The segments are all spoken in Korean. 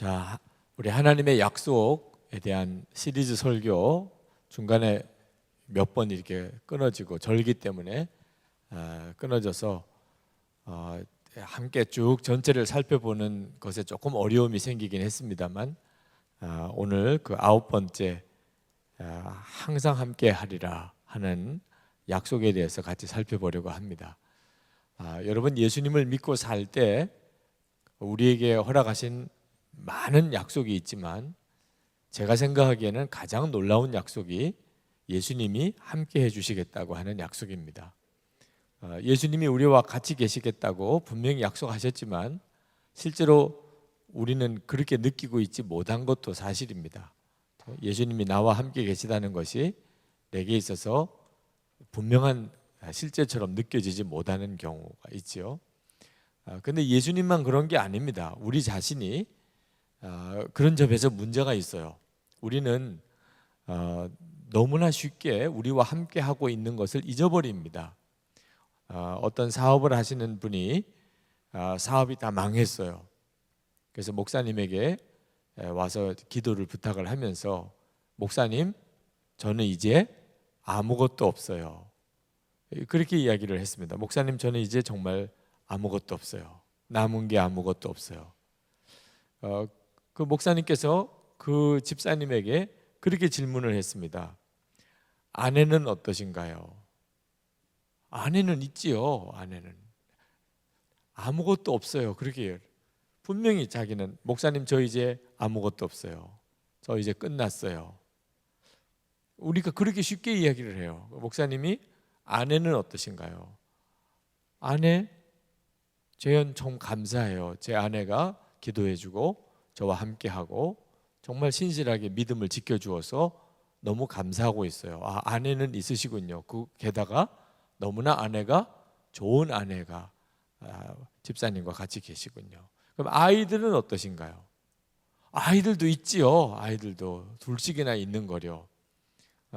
자, 우리 하나님의 약속에 대한 시리즈 설교 중간에 몇 번 이렇게 끊어지고 절기 때문에 끊어져서 함께 쭉 전체를 살펴보는 것에 조금 어려움이 생기긴 했습니다만 오늘 그 9번째 항상 함께 하리라 하는 약속에 대해서 같이 살펴보려고 합니다. 여러분, 예수님을 믿고 살 때 우리에게 허락하신 많은 약속이 있지만 제가 생각하기에는 가장 놀라운 약속이 예수님이 함께 해주시겠다고 하는 약속입니다. 예수님이 우리와 같이 계시겠다고 분명히 약속하셨지만 실제로 우리는 그렇게 느끼고 있지 못한 것도 사실입니다. 예수님이 나와 함께 계시다는 것이 내게 있어서 분명한 실제처럼 느껴지지 못하는 경우가 있죠. 그런데 예수님만 그런 게 아닙니다. 우리 자신이 그런 점에서 문제가 있어요. 우리는 너무나 쉽게 우리와 함께 하고 있는 것을 잊어버립니다. 어떤 사업을 하시는 분이 사업이 다 망했어요. 그래서 목사님에게 와서 기도를 부탁을 하면서, 목사님, 저는 이제 아무것도 없어요. 그렇게 이야기를 했습니다. 목사님, 저는 이제 정말 아무것도 없어요. 남은 게 아무것도 없어요. 그 목사님께서 그 집사님에게 그렇게 질문을 했습니다. 아내는 어떠신가요? 아내는 있지요. 아내는 아무것도 없어요. 그렇게 분명히 자기는, 목사님, 저 이제 아무것도 없어요. 저 이제 끝났어요. 우리가 그렇게 쉽게 이야기를 해요. 목사님이 아내는 어떠신가요? 아내, 저는 좀 감사해요. 제 아내가 기도해주고 저와 함께하고 정말 신실하게 믿음을 지켜주어서 너무 감사하고 있어요. 아내는 있으시군요. 게다가 너무나 아내가 좋은 아내가 집사님과 같이 계시군요. 그럼 아이들은 어떠신가요? 아이들도 있지요. 아이들도 둘씩이나 있는 거려.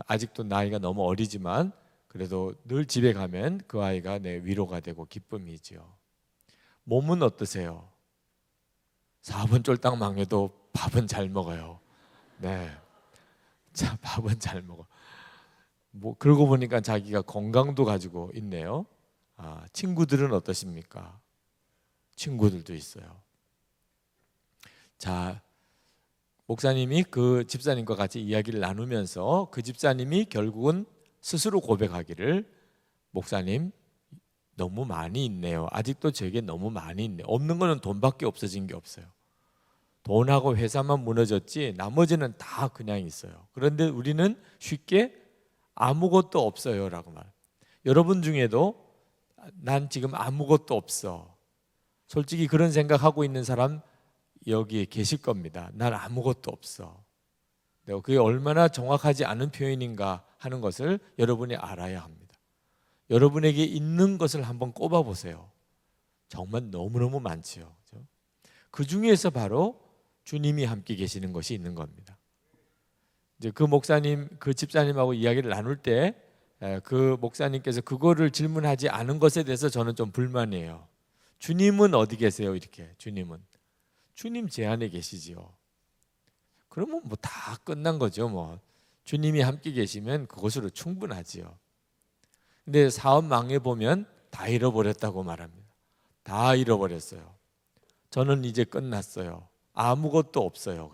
아직도 나이가 너무 어리지만 그래도 늘 집에 가면 그 아이가 내 위로가 되고 기쁨이지요. 몸은 어떠세요? 4번 쫄딱 망해도 밥은 잘 먹어요. 네, 자, 밥은 잘 먹어. 그러고 보니까 자기가 건강도 가지고 있네요. 친구들은 어떠십니까? 친구들도 있어요. 자, 목사님이 그 집사님과 같이 이야기를 나누면서 그 집사님이 결국은 스스로 고백하기를, 목사님, 너무 많이 있네요. 아직도 제게 너무 많이 있네요. 없는 거는 돈밖에 없어진 게 없어요. 돈하고 회사만 무너졌지 나머지는 다 그냥 있어요. 그런데 우리는 쉽게 아무것도 없어요 라고 말. 여러분 중에도 난 지금 아무것도 없어, 솔직히 그런 생각하고 있는 사람 여기에 계실 겁니다. 난 아무것도 없어. 그게 얼마나 정확하지 않은 표현인가 하는 것을 여러분이 알아야 합니다. 여러분에게 있는 것을 한번 꼽아보세요. 정말 너무너무 많지요. 그 중에서 바로 주님이 함께 계시는 것이 있는 겁니다. 이제 그 목사님, 그 집사님하고 이야기를 나눌 때 그 목사님께서 그거를 질문하지 않은 것에 대해서 저는 좀 불만이에요. 주님은 어디 계세요? 이렇게. 주님 제 안에 계시지요. 그러면 뭐 다 끝난 거죠. 뭐 주님이 함께 계시면 그것으로 충분하지요. 근데 사업 망해 보면 다 잃어버렸다고 말합니다. 다 잃어버렸어요. 저는 이제 끝났어요. 아무것도 없어요.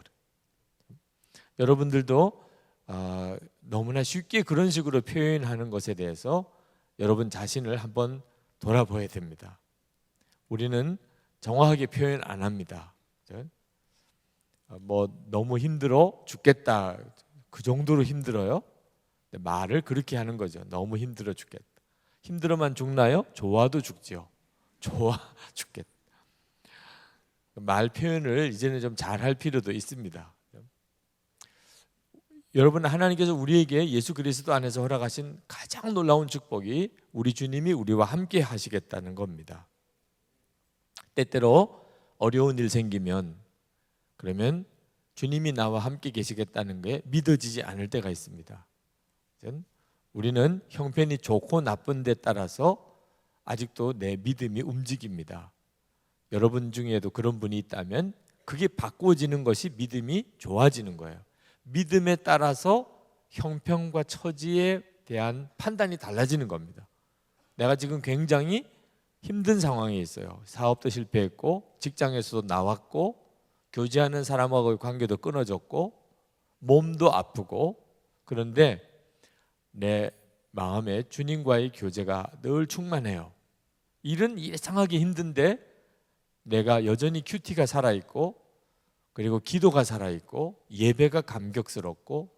여러분들도 너무나 쉽게 그런 식으로 표현하는 것에 대해서 여러분 자신을 한번 돌아봐야 됩니다. 우리는 정확하게 표현 안 합니다. 너무 힘들어 죽겠다, 그 정도로 힘들어요? 말을 그렇게 하는 거죠. 너무 힘들어 죽겠다. 힘들어만 죽나요? 좋아도 죽지요. 좋아 죽겠다. 말 표현을 이제는 좀 잘할 필요도 있습니다. 여러분, 하나님께서 우리에게 예수 그리스도 안에서 허락하신 가장 놀라운 축복이 우리 주님이 우리와 함께 하시겠다는 겁니다. 때때로 어려운 일 생기면, 그러면 주님이 나와 함께 계시겠다는 게 믿어지지 않을 때가 있습니다. 우리는 형편이 좋고 나쁜 데 따라서 아직도 내 믿음이 움직입니다. 여러분 중에도 그런 분이 있다면 그게 바꾸어지는 것이 믿음이 좋아지는 거예요. 믿음에 따라서 형편과 처지에 대한 판단이 달라지는 겁니다. 내가 지금 굉장히 힘든 상황에 있어요. 사업도 실패했고 직장에서도 나왔고 교제하는 사람하고의 관계도 끊어졌고 몸도 아프고, 그런데 내 마음에 주님과의 교제가 늘 충만해요. 일은 예상하기 힘든데 내가 여전히 큐티가 살아있고, 그리고 기도가 살아있고, 예배가 감격스럽고,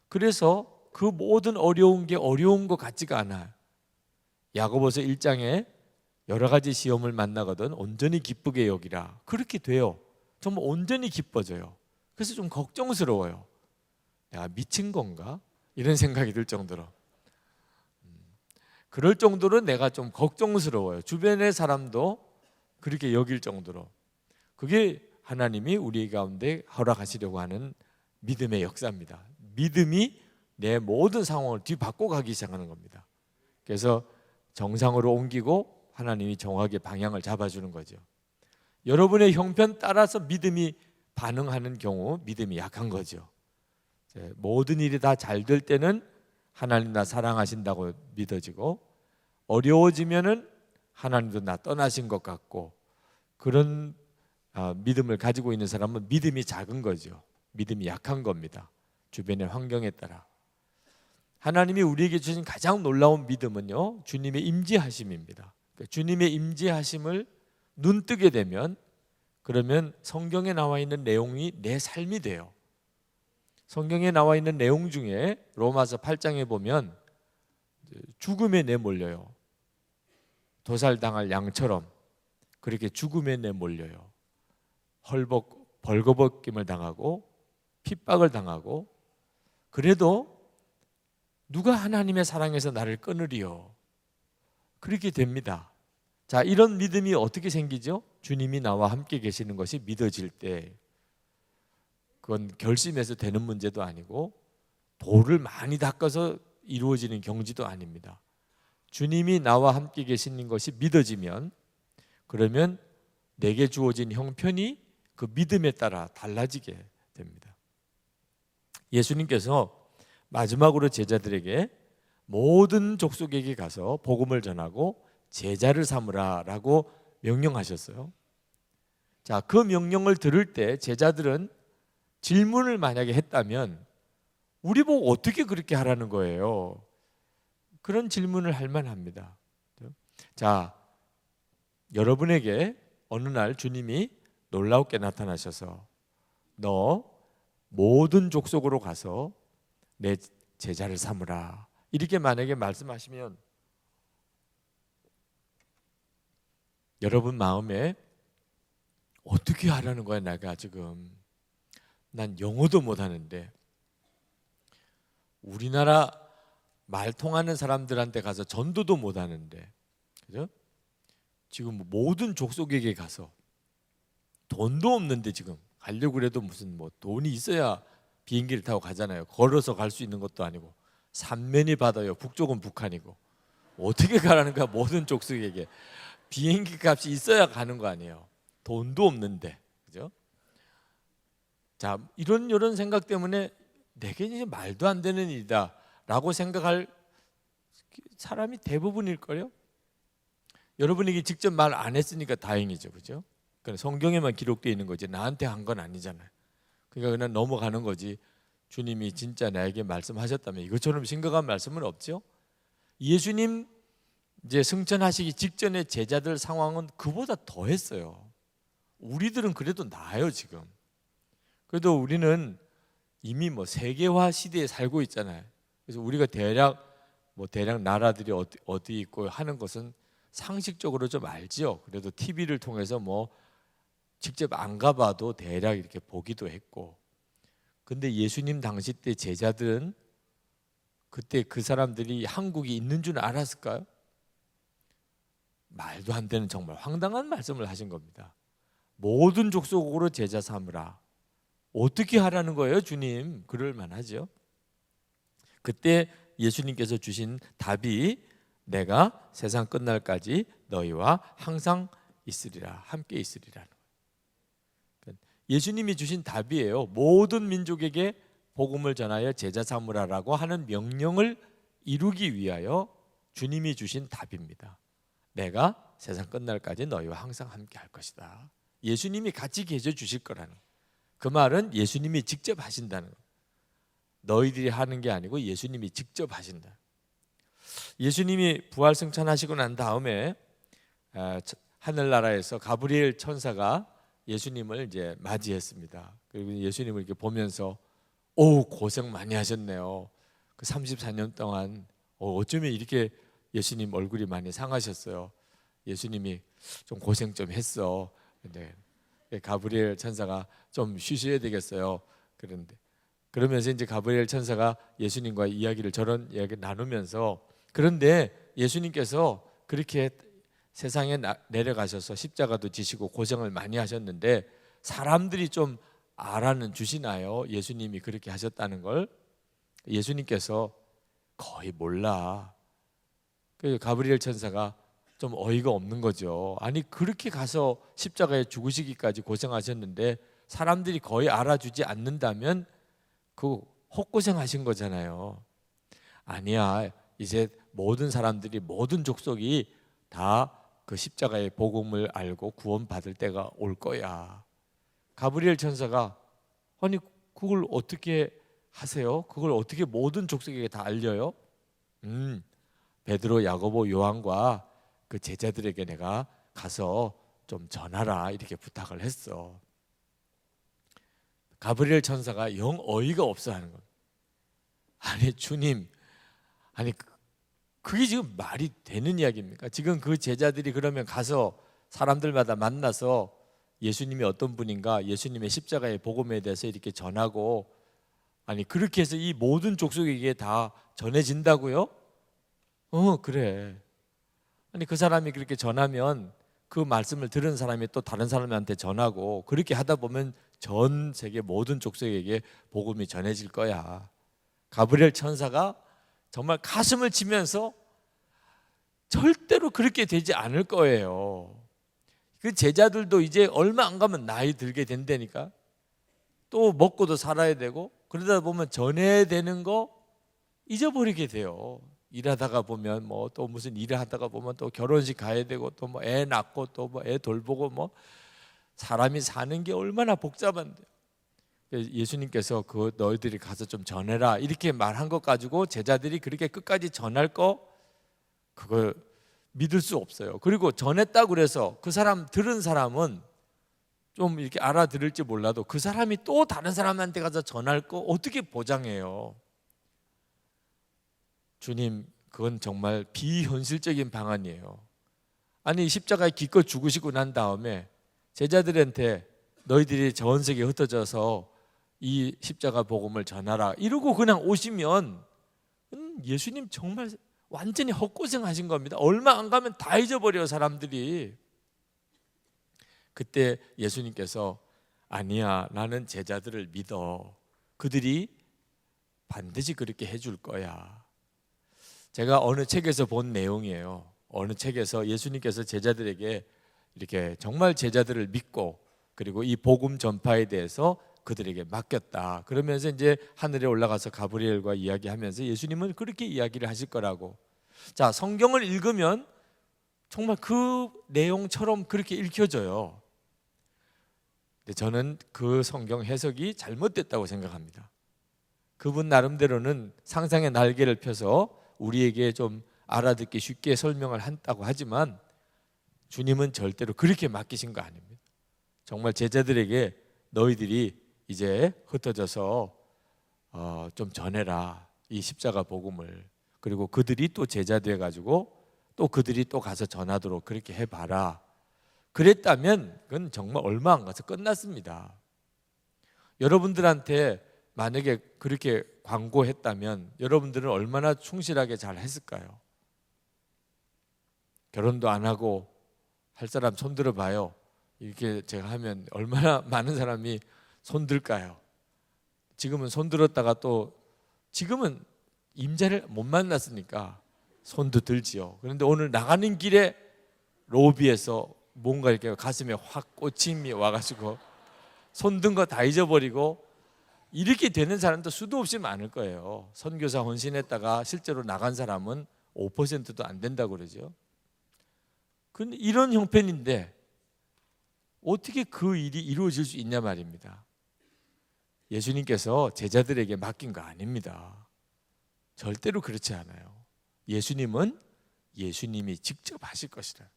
그래서 그 모든 어려운 게 어려운 것 같지가 않아요. 야고보서 1장에 여러 가지 시험을 만나거든 온전히 기쁘게 여기라, 그렇게 돼요. 정말 온전히 기뻐져요. 그래서 좀 걱정스러워요. 내가 미친 건가? 이런 생각이 들 정도로, 그럴 정도로 내가 좀 걱정스러워요. 주변의 사람도 그렇게 여길 정도로. 그게 하나님이 우리 가운데 허락하시려고 하는 믿음의 역사입니다. 믿음이 내 모든 상황을 뒤바꿔 가기 시작하는 겁니다. 그래서 정상으로 옮기고 하나님이 정확하게 방향을 잡아주는 거죠. 여러분의 형편 따라서 믿음이 반응하는 경우 믿음이 약한 거죠. 모든 일이 다 잘 될 때는 하나님 나 사랑하신다고 믿어지고, 어려워지면은 하나님도 나 떠나신 것 같고, 그런 믿음을 가지고 있는 사람은 믿음이 작은 거죠. 믿음이 약한 겁니다. 주변의 환경에 따라. 하나님이 우리에게 주신 가장 놀라운 믿음은요, 주님의 임재하심입니다. 그러니까 주님의 임재하심을 눈뜨게 되면, 그러면 성경에 나와 있는 내용이 내 삶이 돼요. 성경에 나와 있는 내용 중에 로마서 8장에 보면 죽음에 내몰려요. 도살당할 양처럼 그렇게 죽음에 내몰려요. 벌거벗김을 당하고 핍박을 당하고, 그래도 누가 하나님의 사랑에서 나를 끊으리요? 그렇게 됩니다. 자, 이런 믿음이 어떻게 생기죠? 주님이 나와 함께 계시는 것이 믿어질 때. 그건 결심해서 되는 문제도 아니고 돌을 많이 닦아서 이루어지는 경지도 아닙니다. 주님이 나와 함께 계시는 것이 믿어지면, 그러면 내게 주어진 형편이 그 믿음에 따라 달라지게 됩니다. 예수님께서 마지막으로 제자들에게 모든 족속에게 가서 복음을 전하고 제자를 삼으라 라고 명령하셨어요. 자, 그 명령을 들을 때 제자들은 질문을 만약에 했다면 우리 보고 어떻게 그렇게 하라는 거예요? 그런 질문을 할 만합니다. 자, 여러분에게 어느 날 주님이 놀랍게 나타나셔서 너 모든 족속으로 가서 내 제자를 삼으라, 이렇게 만약에 말씀하시면 여러분 마음에 어떻게 하라는 거야? 내가 지금 난 영어도 못하는데, 우리나라 말 통하는 사람들한테 가서 전도도 못하는데, 그죠? 지금 모든 족속에게 가서 돈도 없는데, 지금 가려고 해도 무슨 뭐 돈이 있어야 비행기를 타고 가잖아요. 걸어서 갈 수 있는 것도 아니고, 삼면이 바다요, 북쪽은 북한이고, 어떻게 가라는 거야? 모든 족속에게 비행기 값이 있어야 가는 거 아니에요. 돈도 없는데, 그죠? 자, 이런 생각 때문에 내게 이제 말도 안 되는 일이다라고 생각할 사람이 대부분일걸요. 여러분에게 직접 말 안 했으니까 다행이죠, 그죠? 그러니까 성경에만 기록되어 있는 거지 나한테 한 건 아니잖아요. 그러니까 그냥 넘어가는 거지. 주님이 진짜 나에게 말씀하셨다면 이것처럼 심각한 말씀은 없죠. 예수님 이제 승천하시기 직전에 제자들 상황은 그보다 더 했어요. 우리들은 그래도 나아요, 지금. 그래도 우리는 이미 뭐 세계화 시대에 살고 있잖아요. 그래서 우리가 대략 나라들이 어디 있고 하는 것은 상식적으로 좀 알지요. 그래도 TV를 통해서 뭐 직접 안 가봐도 대략 이렇게 보기도 했고. 근데 예수님 당시 때 제자들은 그때 그 사람들이 한국이 있는 줄 알았을까요? 말도 안 되는 정말 황당한 말씀을 하신 겁니다. 모든 족속으로 제자 삼으라. 어떻게 하라는 거예요, 주님? 그럴 만하죠. 그때 예수님께서 주신 답이 내가 세상 끝날까지 너희와 항상 있으리라, 함께 있으리라는 거예요. 예수님이 주신 답이에요. 모든 민족에게 복음을 전하여 제자 삼으라라고 하는 명령을 이루기 위하여 주님이 주신 답입니다. 내가 세상 끝날까지 너희와 항상 함께 할 것이다. 예수님이 같이 계셔 주실 거라는 거예요. 그 말은 예수님이 직접 하신다는 거예요. 너희들이 하는 게 아니고 예수님이 직접 하신다. 예수님이 부활 승천하시고 난 다음에 하늘나라에서 가브리엘 천사가 예수님을 이제 맞이했습니다. 그리고 예수님을 이렇게 보면서 오, 고생 많이 하셨네요. 그 34년 동안 어쩌면 이렇게 예수님 얼굴이 많이 상하셨어요. 예수님이 좀 고생 좀 했어. 근데 가브리엘 천사가 좀 쉬셔야 되겠어요. 그런데 그러면서 이제 가브리엘 천사가 예수님과 이야기를 저런 이야기 나누면서 그런데 예수님께서 그렇게 세상에 내려가셔서 십자가도 지시고 고생을 많이 하셨는데 사람들이 좀 알아는 주시나요? 예수님이 그렇게 하셨다는 걸. 예수님께서 거의 몰라. 그 가브리엘 천사가 좀 어이가 없는 거죠. 아니 그렇게 가서 십자가에 죽으시기까지 고생하셨는데 사람들이 거의 알아주지 않는다면 그 헛고생하신 거잖아요. 아니야, 이제 모든 사람들이 모든 족속이 다 그 십자가의 복음을 알고 구원받을 때가 올 거야. 가브리엘 천사가 아니 그걸 어떻게 하세요? 그걸 어떻게 모든 족속에게 다 알려요? 베드로, 야고보, 요한과 그 제자들에게 내가 가서 좀 전하라 이렇게 부탁을 했어. 가브리엘 천사가 영 어이가 없어 하는 거예요. 아니 주님, 아니 그게 지금 말이 되는 이야기입니까? 지금 그 제자들이 그러면 가서 사람들마다 만나서 예수님이 어떤 분인가, 예수님의 십자가의 복음에 대해서 이렇게 전하고 아니 그렇게 해서 이 모든 족속에게 다 전해진다고요? 그래. 아니 그 사람이 그렇게 전하면 그 말씀을 들은 사람이 또 다른 사람한테 전하고 그렇게 하다 보면 전 세계 모든 족속에게 복음이 전해질 거야. 가브리엘 천사가 정말 가슴을 치면서 절대로 그렇게 되지 않을 거예요. 그 제자들도 이제 얼마 안 가면 나이 들게 된다니까. 또 먹고도 살아야 되고 그러다 보면 전해야 되는 거 잊어버리게 돼요. 일하다가 보면 뭐 또 무슨 일을 하다가 보면 또 결혼식 가야 되고 또 뭐 애 낳고 또 뭐 애 돌보고 뭐 사람이 사는 게 얼마나 복잡한데. 예수님께서 그 너희들이 가서 좀 전해라 이렇게 말한 것 가지고 제자들이 그렇게 끝까지 전할 거 그걸 믿을 수 없어요. 그리고 전했다고 그래서 그 사람 들은 사람은 좀 이렇게 알아들을지 몰라도 그 사람이 또 다른 사람한테 가서 전할 거 어떻게 보장해요? 주님, 그건 정말 비현실적인 방안이에요. 아니 십자가에 기껏 죽으시고 난 다음에 제자들한테 너희들이 전 세계에 흩어져서 이 십자가 복음을 전하라 이러고 그냥 오시면 예수님 정말 완전히 헛고생하신 겁니다. 얼마 안 가면 다 잊어버려요 사람들이. 그때 예수님께서 아니야, 나는 제자들을 믿어. 그들이 반드시 그렇게 해줄 거야. 제가 어느 책에서 본 내용이에요. 어느 책에서 예수님께서 제자들에게 이렇게 정말 제자들을 믿고 그리고 이 복음 전파에 대해서 그들에게 맡겼다. 그러면서 이제 하늘에 올라가서 가브리엘과 이야기하면서 예수님은 그렇게 이야기를 하실 거라고. 자, 성경을 읽으면 정말 그 내용처럼 그렇게 읽혀져요. 근데 저는 그 성경 해석이 잘못됐다고 생각합니다. 그분 나름대로는 상상의 날개를 펴서 우리에게 좀 알아듣기 쉽게 설명을 한다고 하지만 주님은 절대로 그렇게 맡기신 거 아닙니다. 정말 제자들에게 너희들이 이제 흩어져서 좀 전해라 이 십자가 복음을. 그리고 그들이 또 제자 돼 가지고 또 그들이 또 가서 전하도록 그렇게 해봐라. 그랬다면 그건 정말 얼마 안 가서 끝났습니다. 여러분들한테 만약에 그렇게 광고했다면 여러분들은 얼마나 충실하게 잘 했을까요? 결혼도 안 하고 할 사람 손들어 봐요. 이렇게 제가 하면 얼마나 많은 사람이 손들까요? 지금은 손들었다가 또 지금은 임자를 못 만났으니까 손도 들지요. 그런데 오늘 나가는 길에 로비에서 뭔가 이렇게 가슴에 확 꽂힘이 와가지고 손든 거 다 잊어버리고 이렇게 되는 사람도 수도 없이 많을 거예요. 선교사 헌신했다가 실제로 나간 사람은 5%도 안 된다고 그러죠. 근데 이런 형편인데 어떻게 그 일이 이루어질 수 있냐 말입니다. 예수님께서 제자들에게 맡긴 거 아닙니다. 절대로 그렇지 않아요. 예수님은 예수님이 직접 하실 것이다.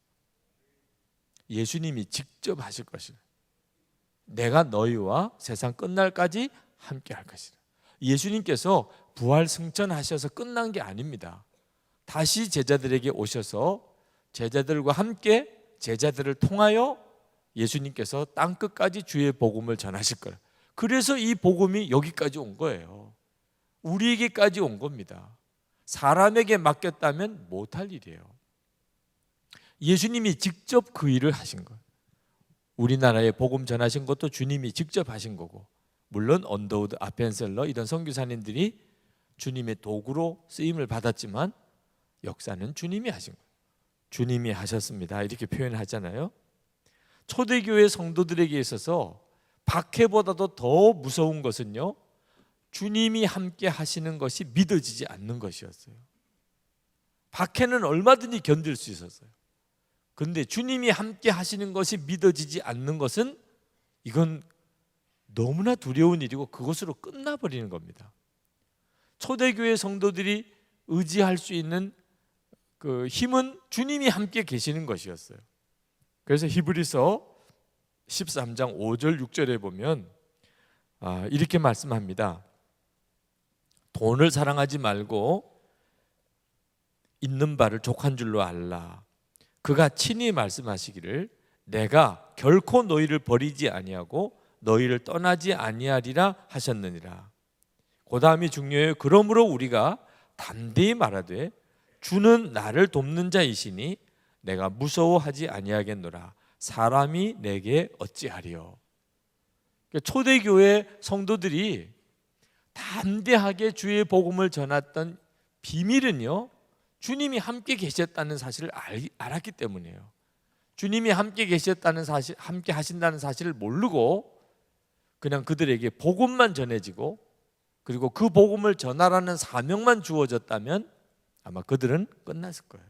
예수님이 직접 하실 것이다. 내가 너희와 세상 끝날까지 함께 할 것이다. 예수님께서 부활 승천하셔서 끝난 게 아닙니다. 다시 제자들에게 오셔서 제자들과 함께 제자들을 통하여 예수님께서 땅 끝까지 주의 복음을 전하실 거예요. 그래서 이 복음이 여기까지 온 거예요. 우리에게까지 온 겁니다. 사람에게 맡겼다면 못할 일이에요. 예수님이 직접 그 일을 하신 거예요. 우리나라에 복음 전하신 것도 주님이 직접 하신 거고, 물론 언더우드, 아펜셀러 이런 선교사님들이 주님의 도구로 쓰임을 받았지만 역사는 주님이 하신 거예요. 주님이 하셨습니다. 이렇게 표현하잖아요. 초대교회 성도들에게 있어서 박해보다도 더 무서운 것은요, 주님이 함께 하시는 것이 믿어지지 않는 것이었어요. 박해는 얼마든지 견딜 수 있었어요. 그런데 주님이 함께 하시는 것이 믿어지지 않는 것은 이건 너무나 두려운 일이고 그것으로 끝나버리는 겁니다. 초대교회 성도들이 의지할 수 있는 그 힘은 주님이 함께 계시는 것이었어요. 그래서 히브리서 13장 5절 6절에 보면 이렇게 말씀합니다. 돈을 사랑하지 말고 있는 바를 족한 줄로 알라. 그가 친히 말씀하시기를 내가 결코 너희를 버리지 아니하고 너희를 떠나지 아니하리라 하셨느니라. 그 다음이 중요해요. 그러므로 우리가 담대히 말하되 주는 나를 돕는 자이시니 내가 무서워하지 아니하겠노라. 사람이 내게 어찌하리요. 초대교회 성도들이 담대하게 주의 복음을 전했던 비밀은요, 주님이 함께 계셨다는 사실을 알았기 때문이에요. 주님이 함께 계셨다는 사실, 함께 하신다는 사실을 모르고 그냥 그들에게 복음만 전해지고 그리고 그 복음을 전하라는 사명만 주어졌다면 아마 그들은 끝났을 거예요.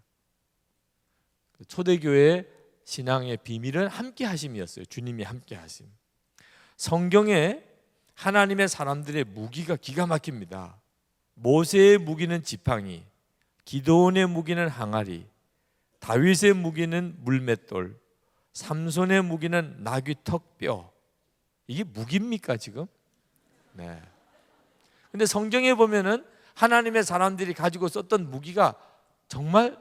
초대교회 신앙의 비밀은 함께 하심이었어요. 주님이 함께 하심. 성경에 하나님의 사람들의 무기가 기가 막힙니다. 모세의 무기는 지팡이, 기드온의 무기는 항아리, 다윗의 무기는 물맷돌, 삼손의 무기는 나귀 턱뼈. 이게 무기입니까 지금? 네. 근데 성경에 보면은 하나님의 사람들이 가지고 썼던 무기가 정말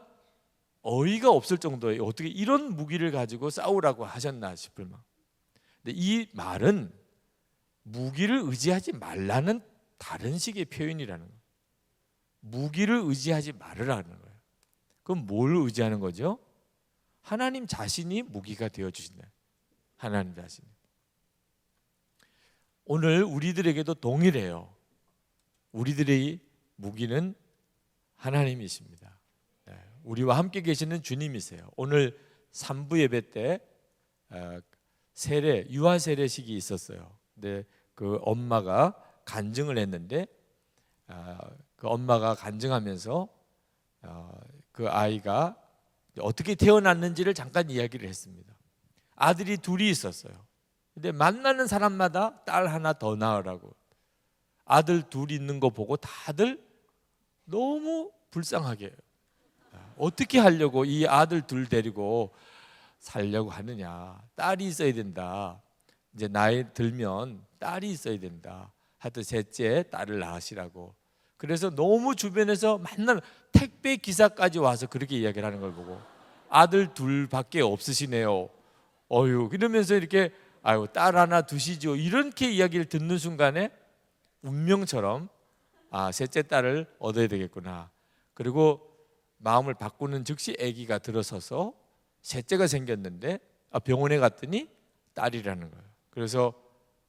어이가 없을 정도예요. 어떻게 이런 무기를 가지고 싸우라고 하셨나 싶을 만큼. 근데 이 말은 무기를 의지하지 말라는 다른 식의 표현이라는 거예요. 무기를 의지하지 말으라는 거예요. 그럼 뭘 의지하는 거죠? 하나님 자신이 무기가 되어 주신다. 하나님 자신이. 오늘 우리들에게도 동일해요. 우리들의 무기는 하나님이십니다. 우리와 함께 계시는 주님이세요. 오늘 3부 예배 때 세례, 유아 세례식이 있었어요. 근데 그 엄마가 간증을 했는데 그 엄마가 간증하면서 그 아이가 어떻게 태어났는지를 잠깐 이야기를 했습니다. 아들이 둘이 있었어요. 근데 만나는 사람마다 딸 하나 더 낳으라고. 아들 둘 있는 거 보고 다들 너무 불쌍하게 어떻게 하려고 이 아들 둘 데리고 살려고 하느냐. 딸이 있어야 된다. 이제 나이 들면 딸이 있어야 된다. 하여튼 셋째 딸을 낳으시라고. 그래서 너무 주변에서 만나는 택배 기사까지 와서 그렇게 이야기를 하는 걸 보고 아들 둘밖에 없으시네요. 어휴, 그러면서 이렇게 아유 딸 하나 두시죠. 이렇게 이야기를 듣는 순간에 운명처럼 셋째 딸을 얻어야 되겠구나. 그리고 마음을 바꾸는 즉시 아기가 들어서서 셋째가 생겼는데 병원에 갔더니 딸이라는 거예요. 그래서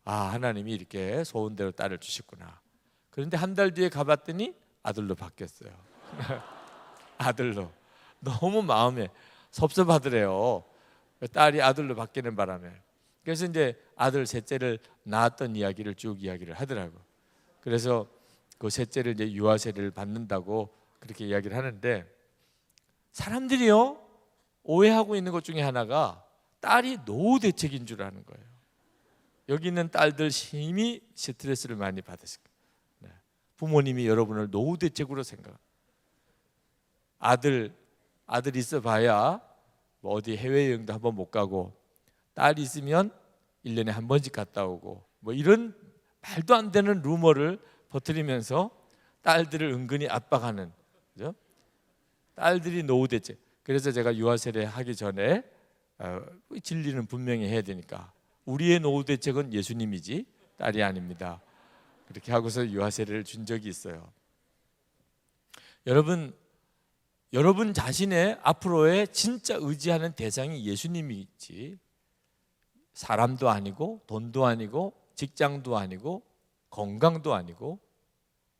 하나님이 이렇게 소원대로 딸을 주셨구나. 그런데 한 달 뒤에 가봤더니 아들로 바뀌었어요. 아들로. 너무 마음에 섭섭하더래요. 딸이 아들로 바뀌는 바람에. 그래서 이제 아들 셋째를 낳았던 이야기를 쭉 이야기를 하더라고. 그래서 그 셋째를 이제 유아 세례를 받는다고 그렇게 이야기를 하는데, 사람들이요 오해하고 있는 것 중에 하나가 딸이 노후 대책인 줄 아는 거예요. 여기 있는 딸들 심히 스트레스를 많이 받으실 거예요. 네. 부모님이 여러분을 노후 대책으로 생각. 아들 있어봐야 뭐 어디 해외여행도 한번 못 가고, 딸 있으면 1년에 한 번씩 갔다 오고, 뭐 이런 말도 안 되는 루머를 퍼뜨리면서 딸들을 은근히 압박하는, 그죠? 딸들이 노후 대책. 그래서 제가 유아 세례 하기 전에 진리는 분명히 해야 되니까, 우리의 노후 대책은 예수님이지 딸이 아닙니다. 그렇게 하고서 유아 세례를 준 적이 있어요. 여러분 자신의 앞으로의 진짜 의지하는 대상이 예수님이지, 사람도 아니고 돈도 아니고 직장도 아니고 건강도 아니고,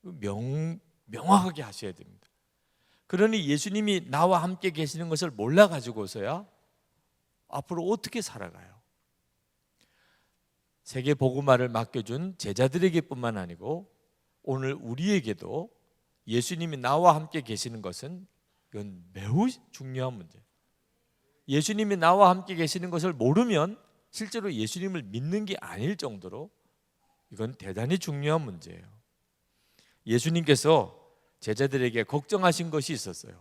명확하게 하셔야 됩니다. 그러니 예수님이 나와 함께 계시는 것을 몰라가지고서야 앞으로 어떻게 살아가요? 세계 복음화를 맡겨준 제자들에게 뿐만 아니고 오늘 우리에게도 예수님이 나와 함께 계시는 것은, 이건 매우 중요한 문제예요. 예수님이 나와 함께 계시는 것을 모르면 실제로 예수님을 믿는 게 아닐 정도로 이건 대단히 중요한 문제예요. 예수님께서 제자들에게 걱정하신 것이 있었어요.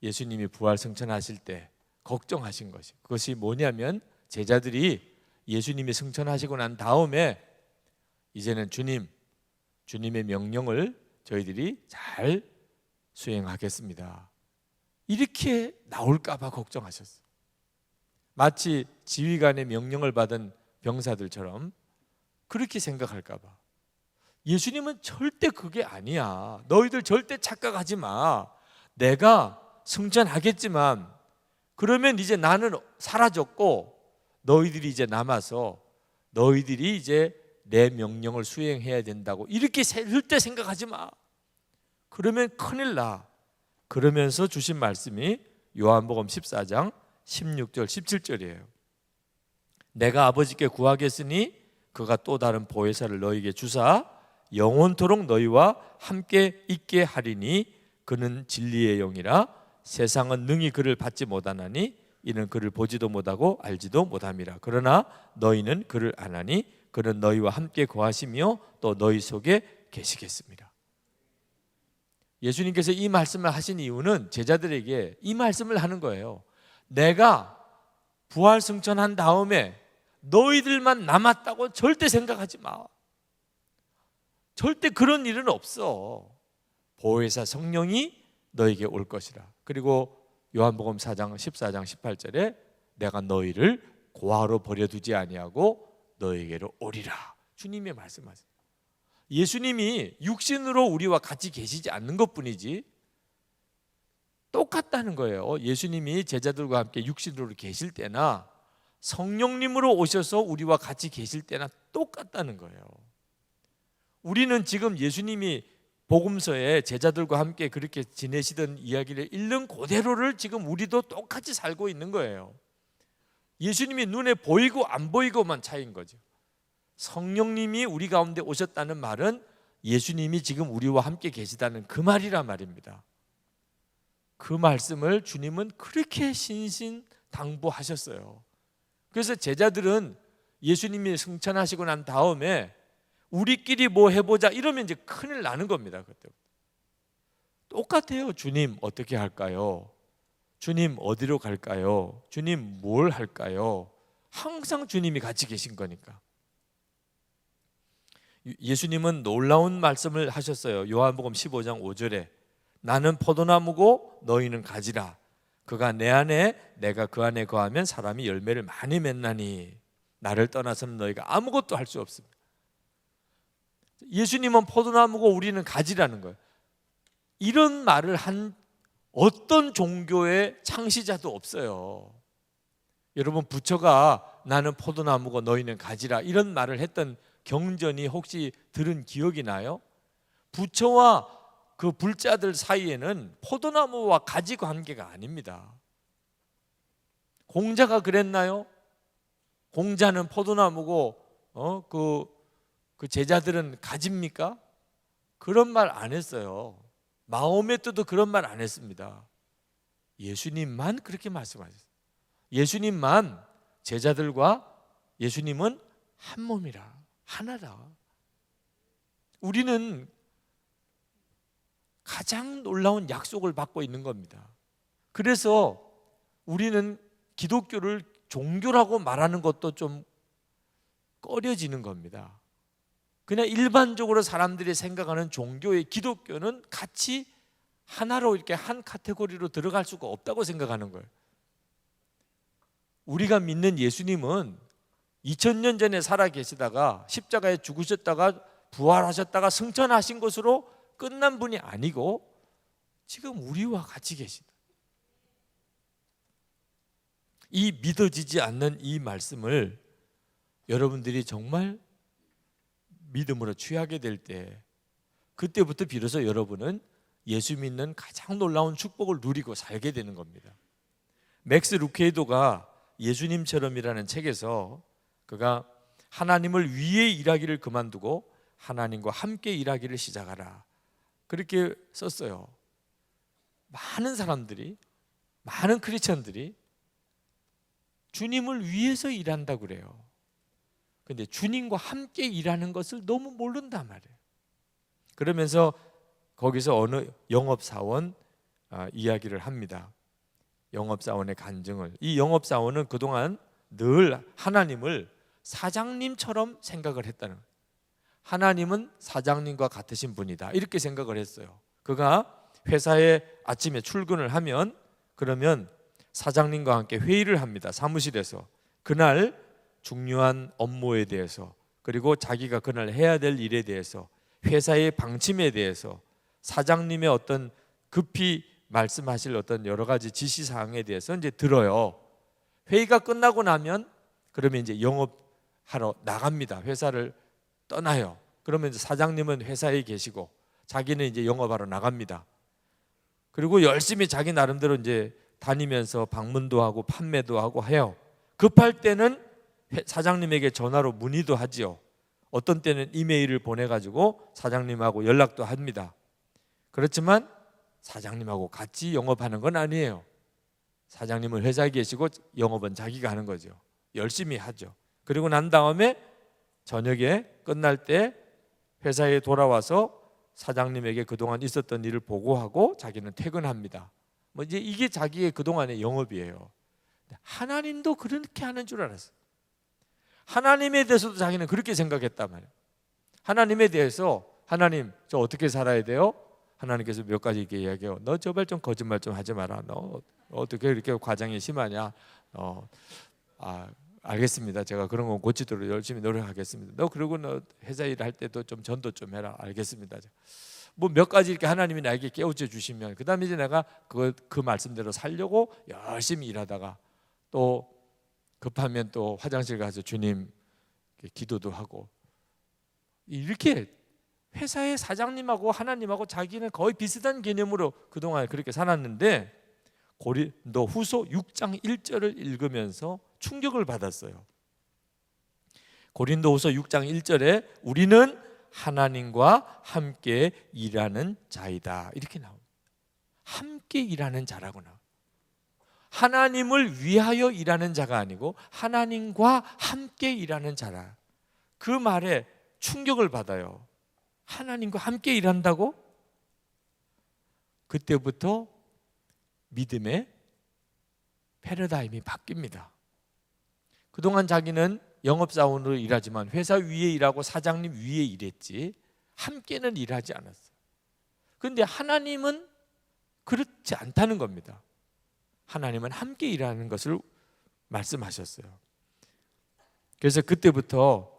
예수님이 부활 승천하실 때 걱정하신 것이, 그것이 뭐냐면, 제자들이 예수님이 승천하시고 난 다음에 이제는 주님의 명령을 저희들이 잘 수행하겠습니다, 이렇게 나올까 봐 걱정하셨어요. 마치 지휘관의 명령을 받은 병사들처럼 그렇게 생각할까 봐. 예수님은 절대 그게 아니야. 너희들 절대 착각하지 마. 내가 승천하겠지만 그러면 이제 나는 사라졌고 너희들이 이제 남아서 너희들이 이제 내 명령을 수행해야 된다고, 이렇게 절대 생각하지 마. 그러면 큰일 나. 그러면서 주신 말씀이 요한복음 14장 16절 17절이에요. 내가 아버지께 구하겠으니 그가 또 다른 보혜사를 너희에게 주사 영원토록 너희와 함께 있게 하리니 그는 진리의 영이라 세상은 능히 그를 받지 못하나니 이는 그를 보지도 못하고 알지도 못함이라. 그러나 너희는 그를 아나니 그는 너희와 함께 거하시며 또 너희 속에 계시겠습니다. 예수님께서 이 말씀을 하신 이유는 제자들에게 이 말씀을 하는 거예요. 내가 부활 승천한 다음에 너희들만 남았다고 절대 생각하지 마. 절대 그런 일은 없어. 보혜사 성령이 너에게 올 것이라. 그리고 요한복음 4장 14장 18절에 내가 너희를 고아로 버려두지 아니하고 너에게로 오리라. 주님의 말씀하세요. 예수님이 육신으로 우리와 같이 계시지 않는 것뿐이지 똑같다는 거예요. 예수님이 제자들과 함께 육신으로 계실 때나 성령님으로 오셔서 우리와 같이 계실 때나 똑같다는 거예요. 우리는 지금 예수님이 복음서에 제자들과 함께 그렇게 지내시던 이야기를 읽는 그대로를 지금 우리도 똑같이 살고 있는 거예요. 예수님이 눈에 보이고 안 보이고만 차이인 거죠. 성령님이 우리 가운데 오셨다는 말은 예수님이 지금 우리와 함께 계시다는 그 말이란 말입니다. 그 말씀을 주님은 그렇게 신신당부하셨어요. 그래서 제자들은 예수님이 승천하시고 난 다음에 우리끼리 뭐 해보자 이러면 이제 큰일 나는 겁니다. 그때부터. 똑같아요. 주님 어떻게 할까요? 주님 어디로 갈까요? 주님 뭘 할까요? 항상 주님이 같이 계신 거니까. 예수님은 놀라운 말씀을 하셨어요. 요한복음 15장 5절에 나는 포도나무고 너희는 가지라. 그가 내 안에 내가 그 안에 거하면 사람이 열매를 많이 맺나니 나를 떠나서는 너희가 아무것도 할 수 없습니다. 예수님은 포도나무고 우리는 가지라는 거예요. 이런 말을 한 어떤 종교의 창시자도 없어요. 여러분 부처가 나는 포도나무고 너희는 가지라 이런 말을 했던 경전이 혹시 들은 기억이 나요? 부처와 그 불자들 사이에는 포도나무와 가지 관계가 아닙니다. 공자가 그랬나요? 공자는 포도나무고 그 제자들은 가지입니까? 그런 말 안 했어요. 마호메트도 그런 말 안 했습니다. 예수님만 그렇게 말씀하셨어요. 예수님만 제자들과 예수님은 한 몸이라, 하나다. 우리는 가장 놀라운 약속을 받고 있는 겁니다. 그래서 우리는 기독교를 종교라고 말하는 것도 좀 꺼려지는 겁니다. 그냥 일반적으로 사람들이 생각하는 종교의 기독교는 같이 하나로 이렇게 한 카테고리로 들어갈 수가 없다고 생각하는 거예요. 우리가 믿는 예수님은 2000년 전에 살아 계시다가 십자가에 죽으셨다가 부활하셨다가 승천하신 것으로 끝난 분이 아니고 지금 우리와 같이 계시다. 이 믿어지지 않는 이 말씀을 여러분들이 정말 믿음으로 취하게 될 때, 그때부터 비로소 여러분은 예수 믿는 가장 놀라운 축복을 누리고 살게 되는 겁니다. 맥스 루케이도가 예수님처럼이라는 책에서 그가 하나님을 위해 일하기를 그만두고 하나님과 함께 일하기를 시작하라, 그렇게 썼어요. 많은 사람들이, 많은 크리스천들이 주님을 위해서 일한다고 그래요. 근데 주님과 함께 일하는 것을 너무 모른단 말이에요. 그러면서 거기서 어느 영업사원 이야기를 합니다. 영업사원의 간증을. 이 영업사원은 그동안 늘 하나님을 사장님처럼 생각을 했다는 거예요. 하나님은 사장님과 같으신 분이다, 이렇게 생각을 했어요. 그가 회사에 아침에 출근을 하면 그러면 사장님과 함께 회의를 합니다. 사무실에서. 그날 중요한 업무에 대해서, 그리고 자기가 그날 해야 될 일에 대해서, 회사의 방침에 대해서, 사장님의 어떤 급히 말씀하실 어떤 여러 가지 지시사항에 대해서 이제 들어요. 회의가 끝나고 나면 그러면 이제 영업하러 나갑니다. 회사를 떠나요. 그러면 이제 사장님은 회사에 계시고 자기는 이제 영업하러 나갑니다. 그리고 열심히 자기 나름대로 이제 다니면서 방문도 하고 판매도 하고 해요. 급할 때는 사장님에게 전화로 문의도 하지요. 어떤 때는 이메일을 보내가지고 사장님하고 연락도 합니다. 그렇지만 사장님하고 같이 영업하는 건 아니에요. 사장님은 회사에 계시고 영업은 자기가 하는 거죠. 열심히 하죠. 그리고 난 다음에 저녁에 끝날 때 회사에 돌아와서 사장님에게 그동안 있었던 일을 보고하고 자기는 퇴근합니다. 뭐 이제 이게 자기의 그동안의 영업이에요. 하나님도 그렇게 하는 줄 알았어요. 하나님에 대해서도 자기는 그렇게 생각했단 말이에요. 하나님에 대해서, 하나님 저 어떻게 살아야 돼요? 하나님께서 몇 가지 이렇게 이야기해요. 너 제발 좀 거짓말 좀 하지 마라. 너 어떻게 이렇게 과장이 심하냐? 알겠습니다. 제가 그런 건 고치도록 열심히 노력하겠습니다. 너 그리고 너 회사 일할 때도 좀 전도 좀 해라. 알겠습니다. 뭐 몇 가지 이렇게 하나님이 나에게 깨우쳐 주시면 그 다음에 이제 내가 그 말씀대로 살려고 열심히 일하다가 또 급하면 또 화장실 가서 주님 기도도 하고, 이렇게 회사의 사장님하고 하나님하고 자기는 거의 비슷한 개념으로 그동안 그렇게 살았는데 고린도 후서 6장 1절을 읽으면서 충격을 받았어요. 고린도 후서 6장 1절에 우리는 하나님과 함께 일하는 자이다, 이렇게 나옵니다. 함께 일하는 자라고 나옵니다. 하나님을 위하여 일하는 자가 아니고 하나님과 함께 일하는 자라. 그 말에 충격을 받아요. 하나님과 함께 일한다고? 그때부터 믿음의 패러다임이 바뀝니다. 그동안 자기는 영업사원으로 일하지만 회사 위에 일하고 사장님 위에 일했지 함께는 일하지 않았어요. 그런데 하나님은 그렇지 않다는 겁니다. 하나님은 함께 일하는 것을 말씀하셨어요. 그래서 그때부터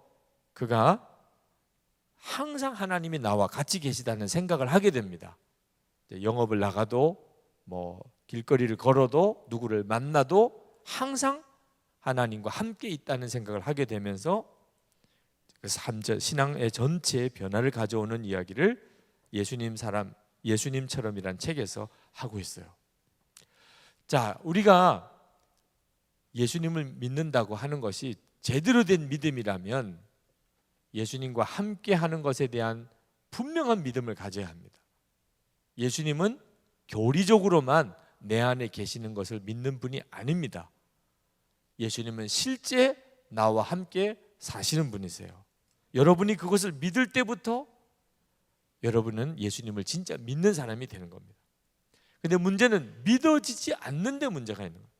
그가 항상 하나님이 나와 같이 계시다는 생각을 하게 됩니다. 영업을 나가도 뭐 길거리를 걸어도 누구를 만나도 항상 하나님과 함께 있다는 생각을 하게 되면서 그래서 신앙의 전체의 변화를 가져오는 이야기를 예수님처럼이란 책에서 하고 있어요. 자, 우리가 예수님을 믿는다고 하는 것이 제대로 된 믿음이라면 예수님과 함께 하는 것에 대한 분명한 믿음을 가져야 합니다. 예수님은 교리적으로만 내 안에 계시는 것을 믿는 분이 아닙니다. 예수님은 실제 나와 함께 사시는 분이세요. 여러분이 그것을 믿을 때부터 여러분은 예수님을 진짜 믿는 사람이 되는 겁니다. 근데 문제는 믿어지지 않는데 문제가 있는 거예요.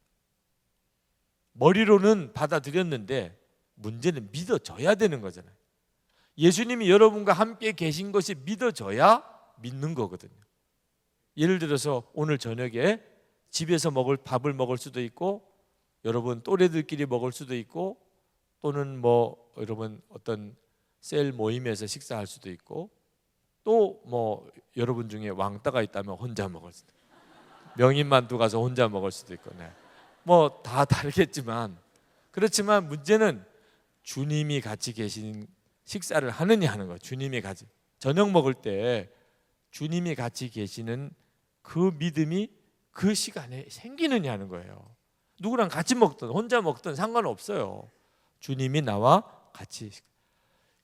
머리로는 받아들였는데 문제는 믿어져야 되는 거잖아요. 예수님이 여러분과 함께 계신 것이 믿어져야 믿는 거거든요. 예를 들어서 오늘 저녁에 집에서 먹을 밥을 먹을 수도 있고, 여러분 또래들끼리 먹을 수도 있고, 또는 뭐 여러분 어떤 셀 모임에서 식사할 수도 있고, 또 뭐 여러분 중에 왕따가 있다면 혼자 먹을 수도 있고, 명인만두 가서 혼자 먹을 수도 있고, 네. 뭐 다 다르겠지만, 그렇지만 문제는 주님이 같이 계신 식사를 하느냐 하는 거예요. 주님이 같이 저녁 먹을 때 주님이 같이 계시는 그 믿음이 그 시간에 생기느냐 하는 거예요. 누구랑 같이 먹든 혼자 먹든 상관없어요. 주님이 나와 같이.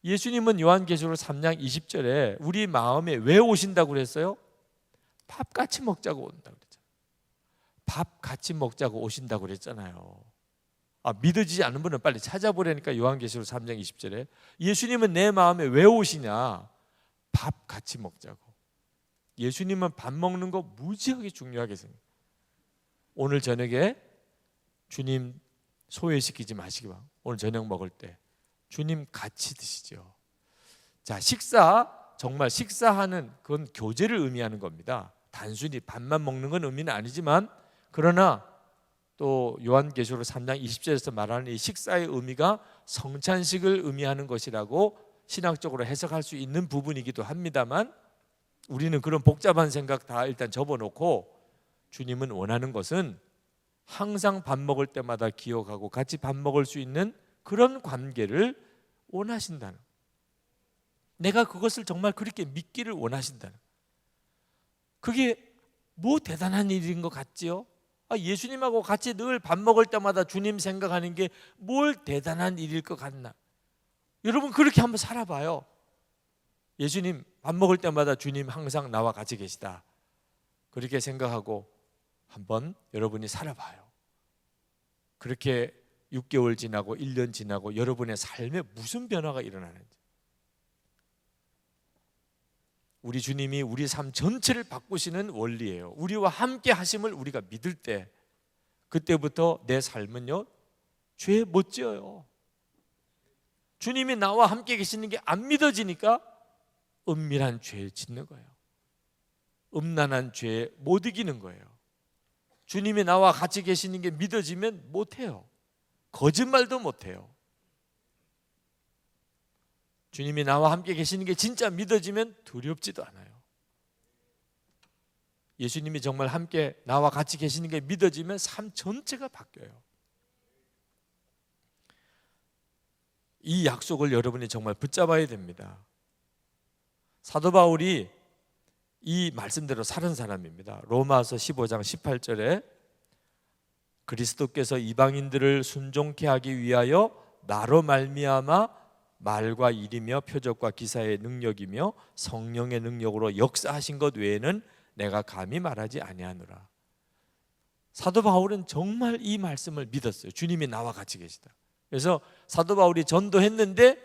예수님은 요한계시록 3장 20절에 우리 마음에 왜 오신다고 그랬어요? 밥 같이 먹자고 온다고 그랬잖아요. 밥 같이 먹자고 오신다고 그랬잖아요. 믿어지지 않는 분은 빨리 찾아보라니까. 요한계시록 3장 20절에 예수님은 내 마음에 왜 오시냐? 밥 같이 먹자고. 예수님은 밥 먹는 거 무지하게 중요하게 생각해요. 오늘 저녁에 주님 소외시키지 마시기 바랍니다. 오늘 저녁 먹을 때 주님 같이 드시죠. 자, 정말 식사하는 그건 교제를 의미하는 겁니다. 단순히 밥만 먹는 건 의미는 아니지만, 그러나 또 요한계시록 3장 20절에서 말하는 이 식사의 의미가 성찬식을 의미하는 것이라고 신학적으로 해석할 수 있는 부분이기도 합니다만, 우리는 그런 복잡한 생각 다 일단 접어놓고 주님은 원하는 것은 항상 밥 먹을 때마다 기억하고 같이 밥 먹을 수 있는 그런 관계를 원하신다는, 내가 그것을 정말 그렇게 믿기를 원하신다는, 그게 뭐 대단한 일인 것 같지요? 예수님하고 같이 늘 밥 먹을 때마다 주님 생각하는 게 뭘 대단한 일일 것 같나? 여러분 그렇게 한번 살아봐요. 예수님 밥 먹을 때마다 주님 항상 나와 같이 계시다, 그렇게 생각하고 한번 여러분이 살아봐요. 그렇게 6개월 지나고 1년 지나고 여러분의 삶에 무슨 변화가 일어나는지. 우리 주님이 우리 삶 전체를 바꾸시는 원리예요. 우리와 함께 하심을 우리가 믿을 때, 그때부터 내 삶은요 죄 못 지어요. 주님이 나와 함께 계시는 게 안 믿어지니까 은밀한 죄 짓는 거예요. 음란한 죄 못 이기는 거예요. 주님이 나와 같이 계시는 게 믿어지면 못해요. 거짓말도 못해요. 주님이 나와 함께 계시는 게 진짜 믿어지면 두렵지도 않아요. 예수님이 정말 함께 나와 같이 계시는 게 믿어지면 삶 전체가 바뀌어요. 이 약속을 여러분이 정말 붙잡아야 됩니다. 사도 바울이 이 말씀대로 살은 사람입니다. 로마서 15장 18절에 그리스도께서 이방인들을 순종케 하기 위하여 나로 말미암아 말과 일이며 표적과 기사의 능력이며 성령의 능력으로 역사하신 것 외에는 내가 감히 말하지 아니하노라. 사도 바울은 정말 이 말씀을 믿었어요. 주님이 나와 같이 계시다. 그래서 사도 바울이 전도했는데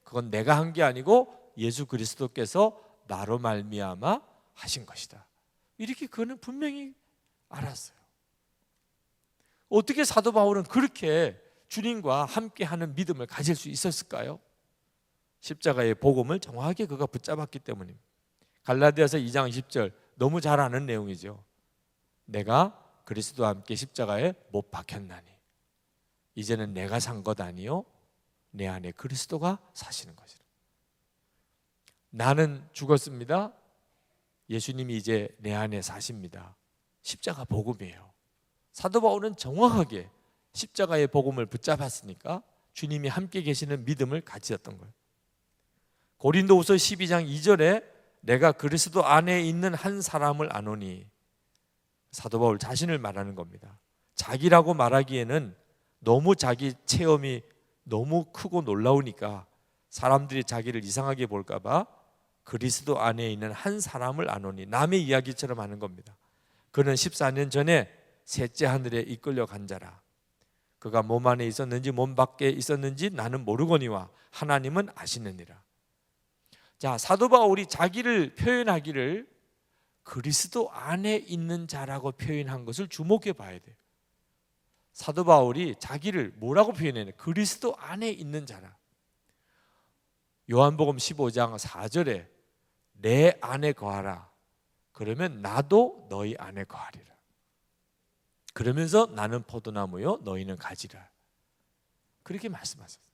그건 내가 한 게 아니고 예수 그리스도께서 나로 말미암아 하신 것이다, 이렇게 그는 분명히 알았어요. 어떻게 사도 바울은 그렇게 주님과 함께하는 믿음을 가질 수 있었을까요? 십자가의 복음을 정확하게 그가 붙잡았기 때문입니다. 갈라디아서 2장 20절 너무 잘 아는 내용이죠. 내가 그리스도와 함께 십자가에 못 박혔나니 이제는 내가 산 것 아니요 내 안에 그리스도가 사시는 것이라. 나는 죽었습니다. 예수님이 이제 내 안에 사십니다. 십자가 복음이에요. 사도 바울은 정확하게 십자가의 복음을 붙잡았으니까 주님이 함께 계시는 믿음을 가졌던 거예요. 고린도후서 12장 2절에 내가 그리스도 안에 있는 한 사람을 아노니, 사도 바울 자신을 말하는 겁니다. 자기라고 말하기에는 너무 자기 체험이 너무 크고 놀라우니까 사람들이 자기를 이상하게 볼까 봐 그리스도 안에 있는 한 사람을 아노니, 남의 이야기처럼 하는 겁니다. 그는 14년 전에 셋째 하늘에 이끌려 간 자라. 그가 몸 안에 있었는지 몸 밖에 있었는지 나는 모르거니와 하나님은 아시느니라. 자, 사도 바울이 자기를 표현하기를 그리스도 안에 있는 자라고 표현한 것을 주목해 봐야 돼요. 사도 바울이 자기를 뭐라고 표현했냐? 그리스도 안에 있는 자라. 요한복음 15장 4절에 내 안에 거하라. 그러면 나도 너희 안에 거하리라. 그러면서 나는 포도나무요 너희는 가지라. 그렇게 말씀하셨어요.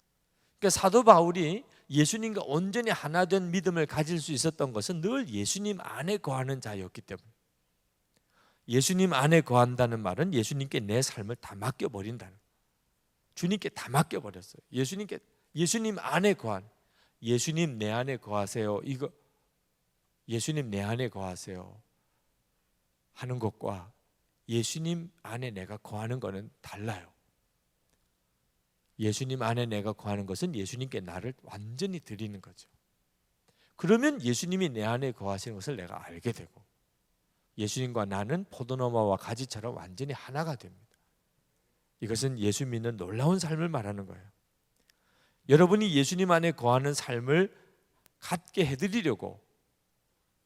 그러니까 사도 바울이 예수님과 온전히 하나 된 믿음을 가질 수 있었던 것은 늘 예수님 안에 거하는 자였기 때문에. 예수님 안에 거한다는 말은 예수님께 내 삶을 다 맡겨버린다는 거예요. 주님께 다 맡겨버렸어요. 예수님 안에 거한, 예수님 내 안에 거하세요, 이거 예수님 내 안에 거하세요 하는 것과 예수님 안에 내가 거하는 것은 달라요. 예수님 안에 내가 거하는 것은 예수님께 나를 완전히 드리는 거죠. 그러면 예수님이 내 안에 거하시는 것을 내가 알게 되고, 예수님과 나는 포도나무와 가지처럼 완전히 하나가 됩니다. 이것은 예수 믿는 놀라운 삶을 말하는 거예요. 여러분이 예수님 안에 거하는 삶을 갖게 해드리려고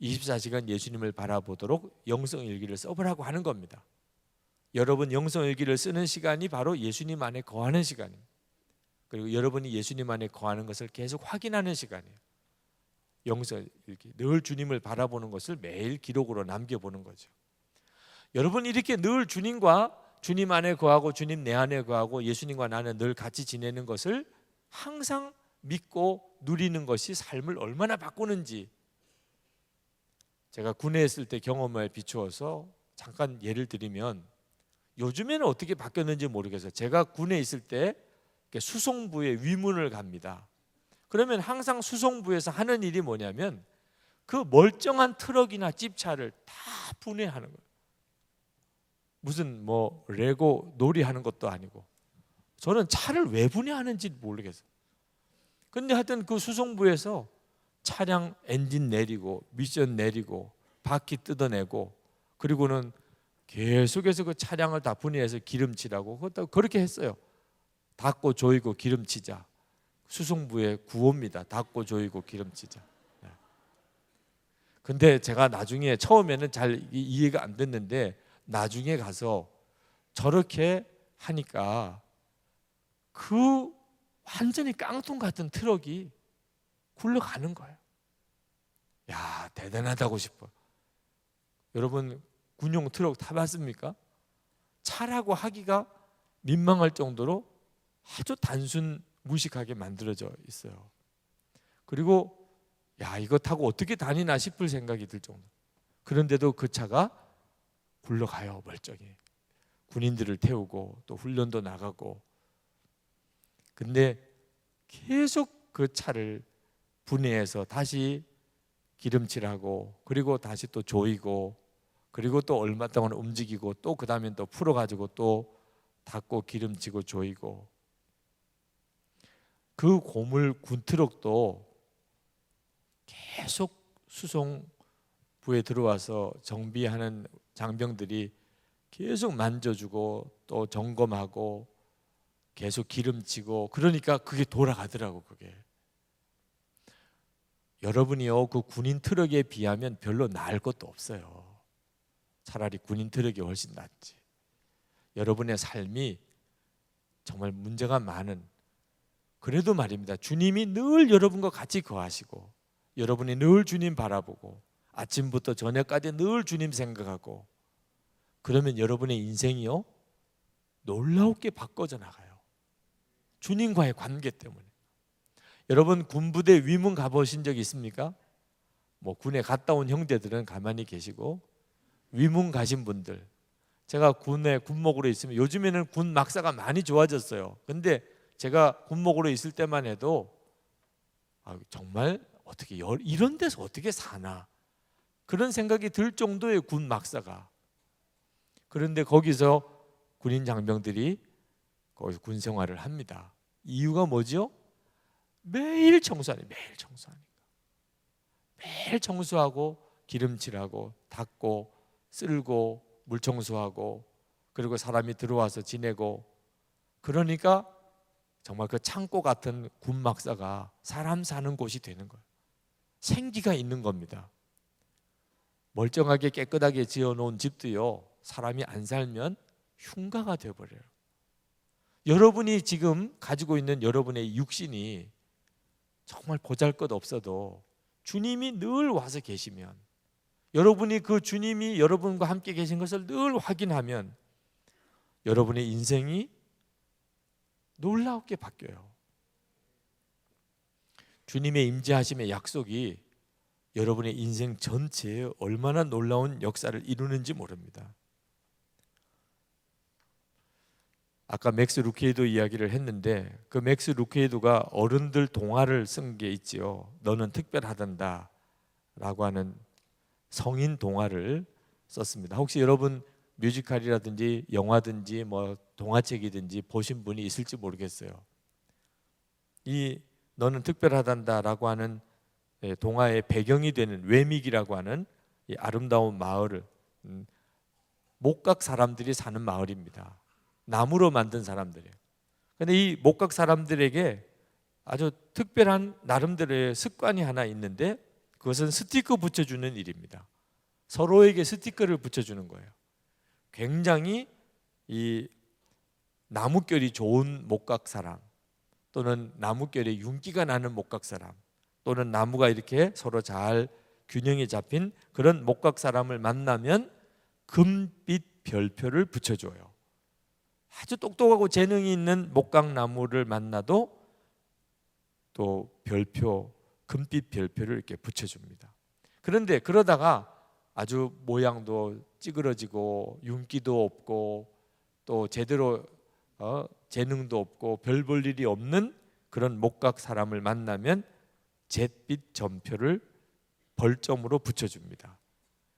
24시간 예수님을 바라보도록 영성일기를 써보라고 하는 겁니다. 여러분 영성일기를 쓰는 시간이 바로 예수님 안에 거하는 시간입니다. 그리고 여러분이 예수님 안에 거하는 것을 계속 확인하는 시간이에요. 영성일기, 늘 주님을 바라보는 것을 매일 기록으로 남겨보는 거죠. 여러분 이렇게 늘 주님과 주님 안에 거하고 주님 내 안에 거하고 예수님과 나는 늘 같이 지내는 것을 항상 믿고 누리는 것이 삶을 얼마나 바꾸는지, 제가 군에 있을 때 경험을 비추어서 잠깐 예를 드리면, 요즘에는 어떻게 바뀌었는지 모르겠어요. 제가 군에 있을 때 수송부에 위문을 갑니다. 그러면 항상 수송부에서 하는 일이 뭐냐면 그 멀쩡한 트럭이나 집차를 다 분해하는 거예요. 무슨 뭐 레고 놀이하는 것도 아니고, 저는 차를 왜 분해하는지 모르겠어요. 근데 하여튼 그 수송부에서 차량 엔진 내리고 미션 내리고 바퀴 뜯어내고, 그리고는 계속해서 그 차량을 다 분해해서 기름칠하고, 그것도 그렇게 했어요. 닦고 조이고 기름치자. 수송부의 구호입니다. 닦고 조이고 기름치자. 근데 제가 나중에, 처음에는 잘 이해가 안 됐는데 나중에 가서 저렇게 하니까 그 완전히 깡통 같은 트럭이 굴러가는 거예요. 야, 대단하다고 싶어요. 여러분 군용 트럭 타봤습니까? 차라고 하기가 민망할 정도로 아주 단순 무식하게 만들어져 있어요. 그리고 야, 이거 타고 어떻게 다니나 싶을 생각이 들 정도. 그런데도 그 차가 굴러가요. 멀쩡히 군인들을 태우고 또 훈련도 나가고. 근데 계속 그 차를 분해해서 다시 기름칠하고, 그리고 다시 또 조이고, 그리고 또 얼마 동안 움직이고, 또 그 다음에 또 풀어가지고 또 닦고 기름치고 조이고. 그 고물 군트럭도 계속 수송부에 들어와서 정비하는 장병들이 계속 만져주고 또 점검하고 계속 기름치고, 그러니까 그게 돌아가더라고. 그게 여러분이요, 그 군인 트럭에 비하면 별로 나을 것도 없어요. 차라리 군인 트럭이 훨씬 낫지. 여러분의 삶이 정말 문제가 많은, 그래도 말입니다, 주님이 늘 여러분과 같이 거하시고, 여러분이 늘 주님 바라보고, 아침부터 저녁까지 늘 주님 생각하고, 그러면 여러분의 인생이요 놀랍게 바꿔져 나가요. 주님과의 관계 때문에. 여러분 군부대 위문 가보신 적 있습니까? 뭐 군에 갔다 온 형제들은 가만히 계시고, 위문 가신 분들, 제가 군에 군목으로 있으면, 요즘에는 군 막사가 많이 좋아졌어요. 근데 제가 군목으로 있을 때만 해도 정말 어떻게 이런 데서 어떻게 사나, 그런 생각이 들 정도의 군 막사가. 그런데 거기서 군인 장병들이 거기서 군 생활을 합니다. 이유가 뭐죠? 매일 청소하니, 매일 청소하니까. 매일 청소하고 기름칠하고 닦고 쓸고 물 청소하고 그리고 사람이 들어와서 지내고, 그러니까 정말 그 창고 같은 군막사가 사람 사는 곳이 되는 거예요. 생기가 있는 겁니다. 멀쩡하게 깨끗하게 지어놓은 집도요, 사람이 안 살면 흉가가 되어버려요. 여러분이 지금 가지고 있는 여러분의 육신이 정말 보잘것없어도 주님이 늘 와서 계시면, 여러분이 그 주님이 여러분과 함께 계신 것을 늘 확인하면 여러분의 인생이 놀랍게 바뀌어요. 주님의 임재하심의 약속이 여러분의 인생 전체에 얼마나 놀라운 역사를 이루는지 모릅니다. 아까 맥스 루케이도 이야기를 했는데, 그 맥스 루케이도가 어른들 동화를 쓴 게 있지요. 너는 특별하단다 라고 하는 성인 동화를 썼습니다. 혹시 여러분 뮤지컬이라든지 영화든지 뭐 동화책이든지 보신 분이 있을지 모르겠어요. 이 너는 특별하단다라고 하는 동화의 배경이 되는 웨믹이라고 하는 이 아름다운 마을을, 목각 사람들이 사는 마을입니다. 나무로 만든 사람들이에요. 그런데 이 목각 사람들에게 아주 특별한 나름대로의 습관이 하나 있는데, 그것은 스티커 붙여주는 일입니다. 서로에게 스티커를 붙여주는 거예요. 굉장히 이 나무결이 좋은 목각 사람, 또는 나무결에 윤기가 나는 목각 사람, 또는 나무가 이렇게 서로 잘 균형이 잡힌 그런 목각 사람을 만나면 금빛 별표를 붙여줘요. 아주 똑똑하고 재능이 있는 목각나무를 만나도 또 별표, 금빛 별표를 이렇게 붙여줍니다. 그런데 그러다가 아주 모양도 찌그러지고 윤기도 없고 또 제대로 재능도 없고 별 볼 일이 없는 그런 목각 사람을 만나면 잿빛 점표를 벌점으로 붙여줍니다.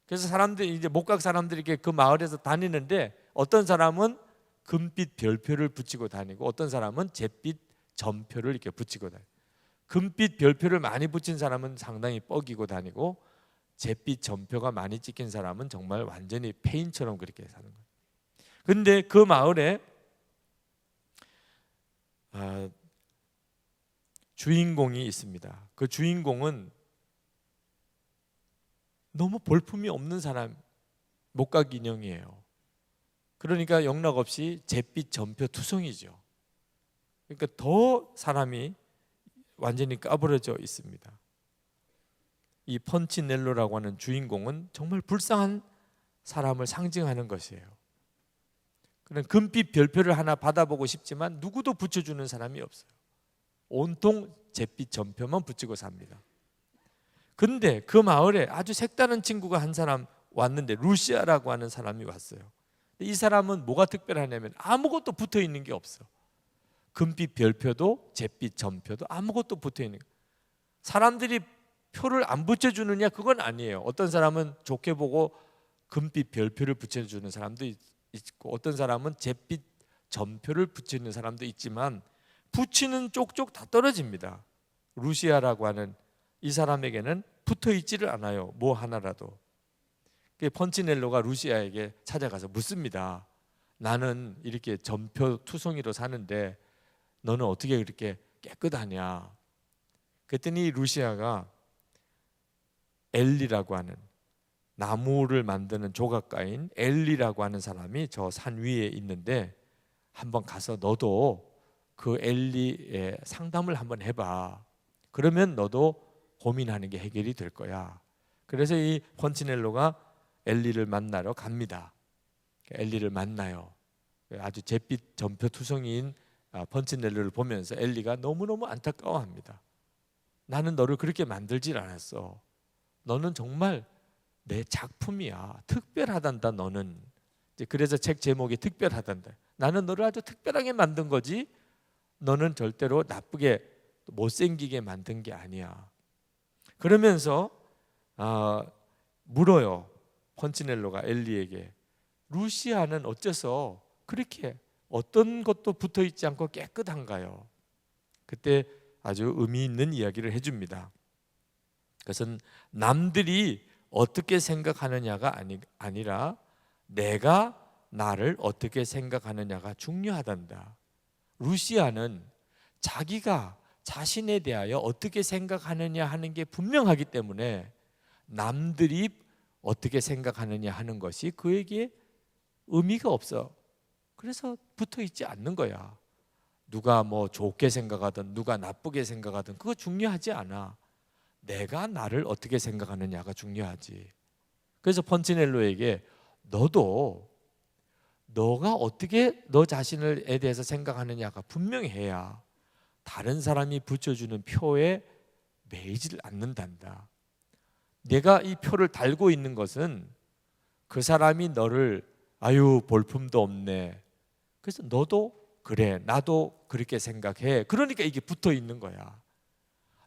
그래서 사람들이, 이제 목각 사람들이 이렇게 그 마을에서 다니는데, 어떤 사람은 금빛 별표를 붙이고 다니고 어떤 사람은 잿빛 점표를 이렇게 붙이고 다니고, 금빛 별표를 많이 붙인 사람은 상당히 뻐기고 다니고, 잿빛 점표가 많이 찍힌 사람은 정말 완전히 폐인처럼 그렇게 사는 거예요. 근데 그 마을에 주인공이 있습니다. 그 주인공은 너무 볼품이 없는 사람, 목각 인형이에요. 그러니까 영락없이 잿빛 점표 투성이죠. 그러니까 더 사람이 완전히 까부러져 있습니다. 이 펀치넬로라고 하는 주인공은 정말 불쌍한 사람을 상징하는 것이에요. 그런 금빛 별표를 하나 받아보고 싶지만 누구도 붙여주는 사람이 없어요. 온통 잿빛 점표만 붙이고 삽니다. 근데 그 마을에 아주 색다른 친구가 한 사람 왔는데, 루시아라고 하는 사람이 왔어요. 이 사람은 뭐가 특별하냐면 아무것도 붙어 있는 게 없어. 금빛 별표도 잿빛 점표도 아무것도 붙어 있는 거예요. 사람들이 표를 안 붙여주느냐, 그건 아니에요. 어떤 사람은 좋게 보고 금빛 별표를 붙여주는 사람도 있고, 어떤 사람은 잿빛 점표를 붙이는 사람도 있지만 붙이는 쪽쪽 다 떨어집니다. 루시아라고 하는 이 사람에게는 붙어 있지를 않아요. 뭐 하나라도. 펀치넬로가 루시아에게 찾아가서 묻습니다. 나는 이렇게 점표 투성이로 사는데 너는 어떻게 그렇게 깨끗하냐? 그랬더니 루시아가 엘리라고 하는, 나무를 만드는 조각가인 엘리라고 하는 사람이 저 산 위에 있는데, 한번 가서 너도 그 엘리의 상담을 한번 해봐. 그러면 너도 고민하는 게 해결이 될 거야. 그래서 이 펀치넬로가 엘리를 만나러 갑니다. 엘리를 만나요. 아주 잿빛 점표 투성이인 펀치넬로를 보면서 엘리가 너무너무 안타까워합니다. 나는 너를 그렇게 만들질 않았어. 너는 정말 내 작품이야. 특별하단다 너는. 그래서 책 제목이 특별하단다. 나는 너를 아주 특별하게 만든 거지, 너는 절대로 나쁘게 못생기게 만든 게 아니야. 그러면서 물어요. 펀치넬로가 엘리에게, 루시아는 어째서 그렇게 어떤 것도 붙어 있지 않고 깨끗한가요? 그때 아주 의미 있는 이야기를 해줍니다. 그것은 남들이 어떻게 생각하느냐가 아니라 내가 나를 어떻게 생각하느냐가 중요하단다. 루시아는 자기가 자신에 대하여 어떻게 생각하느냐 하는 게 분명하기 때문에 남들이 어떻게 생각하느냐 하는 것이 그에게 의미가 없어. 그래서 붙어 있지 않는 거야. 누가 뭐 좋게 생각하든 누가 나쁘게 생각하든 그거 중요하지 않아. 내가 나를 어떻게 생각하느냐가 중요하지. 그래서 펀치넬로에게 너도 너가 어떻게 너 자신에 대해서 생각하느냐가 분명해야 다른 사람이 붙여주는 표에 매이지를 않는단다. 내가 이 표를 달고 있는 것은 그 사람이 너를 아유 볼품도 없네. 그래서 너도 그래 나도 그렇게 생각해. 그러니까 이게 붙어 있는 거야.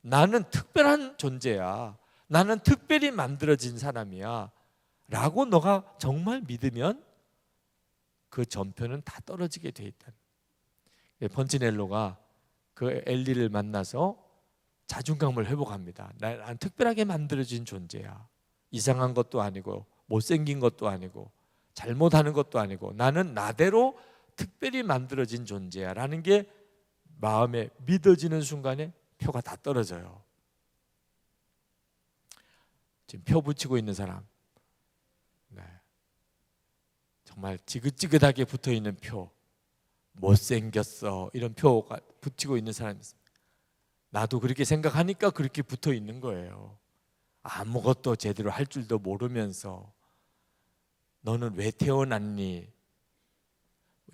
나는 특별한 존재야. 나는 특별히 만들어진 사람이야 라고 너가 정말 믿으면 그 전표는 다 떨어지게 돼 있다. 펀치넬로가 그 엘리를 만나서 자존감을 회복합니다. 난 특별하게 만들어진 존재야. 이상한 것도 아니고 못생긴 것도 아니고 잘못하는 것도 아니고 나는 나대로 특별히 만들어진 존재야 라는 게 마음에 믿어지는 순간에 표가 다 떨어져요. 지금 표 붙이고 있는 사람, 네. 정말 지긋지긋하게 붙어있는 표, 못생겼어 이런 표가 붙이고 있는 사람이 있습니다. 나도 그렇게 생각하니까 그렇게 붙어있는 거예요. 아무것도 제대로 할 줄도 모르면서 너는 왜 태어났니?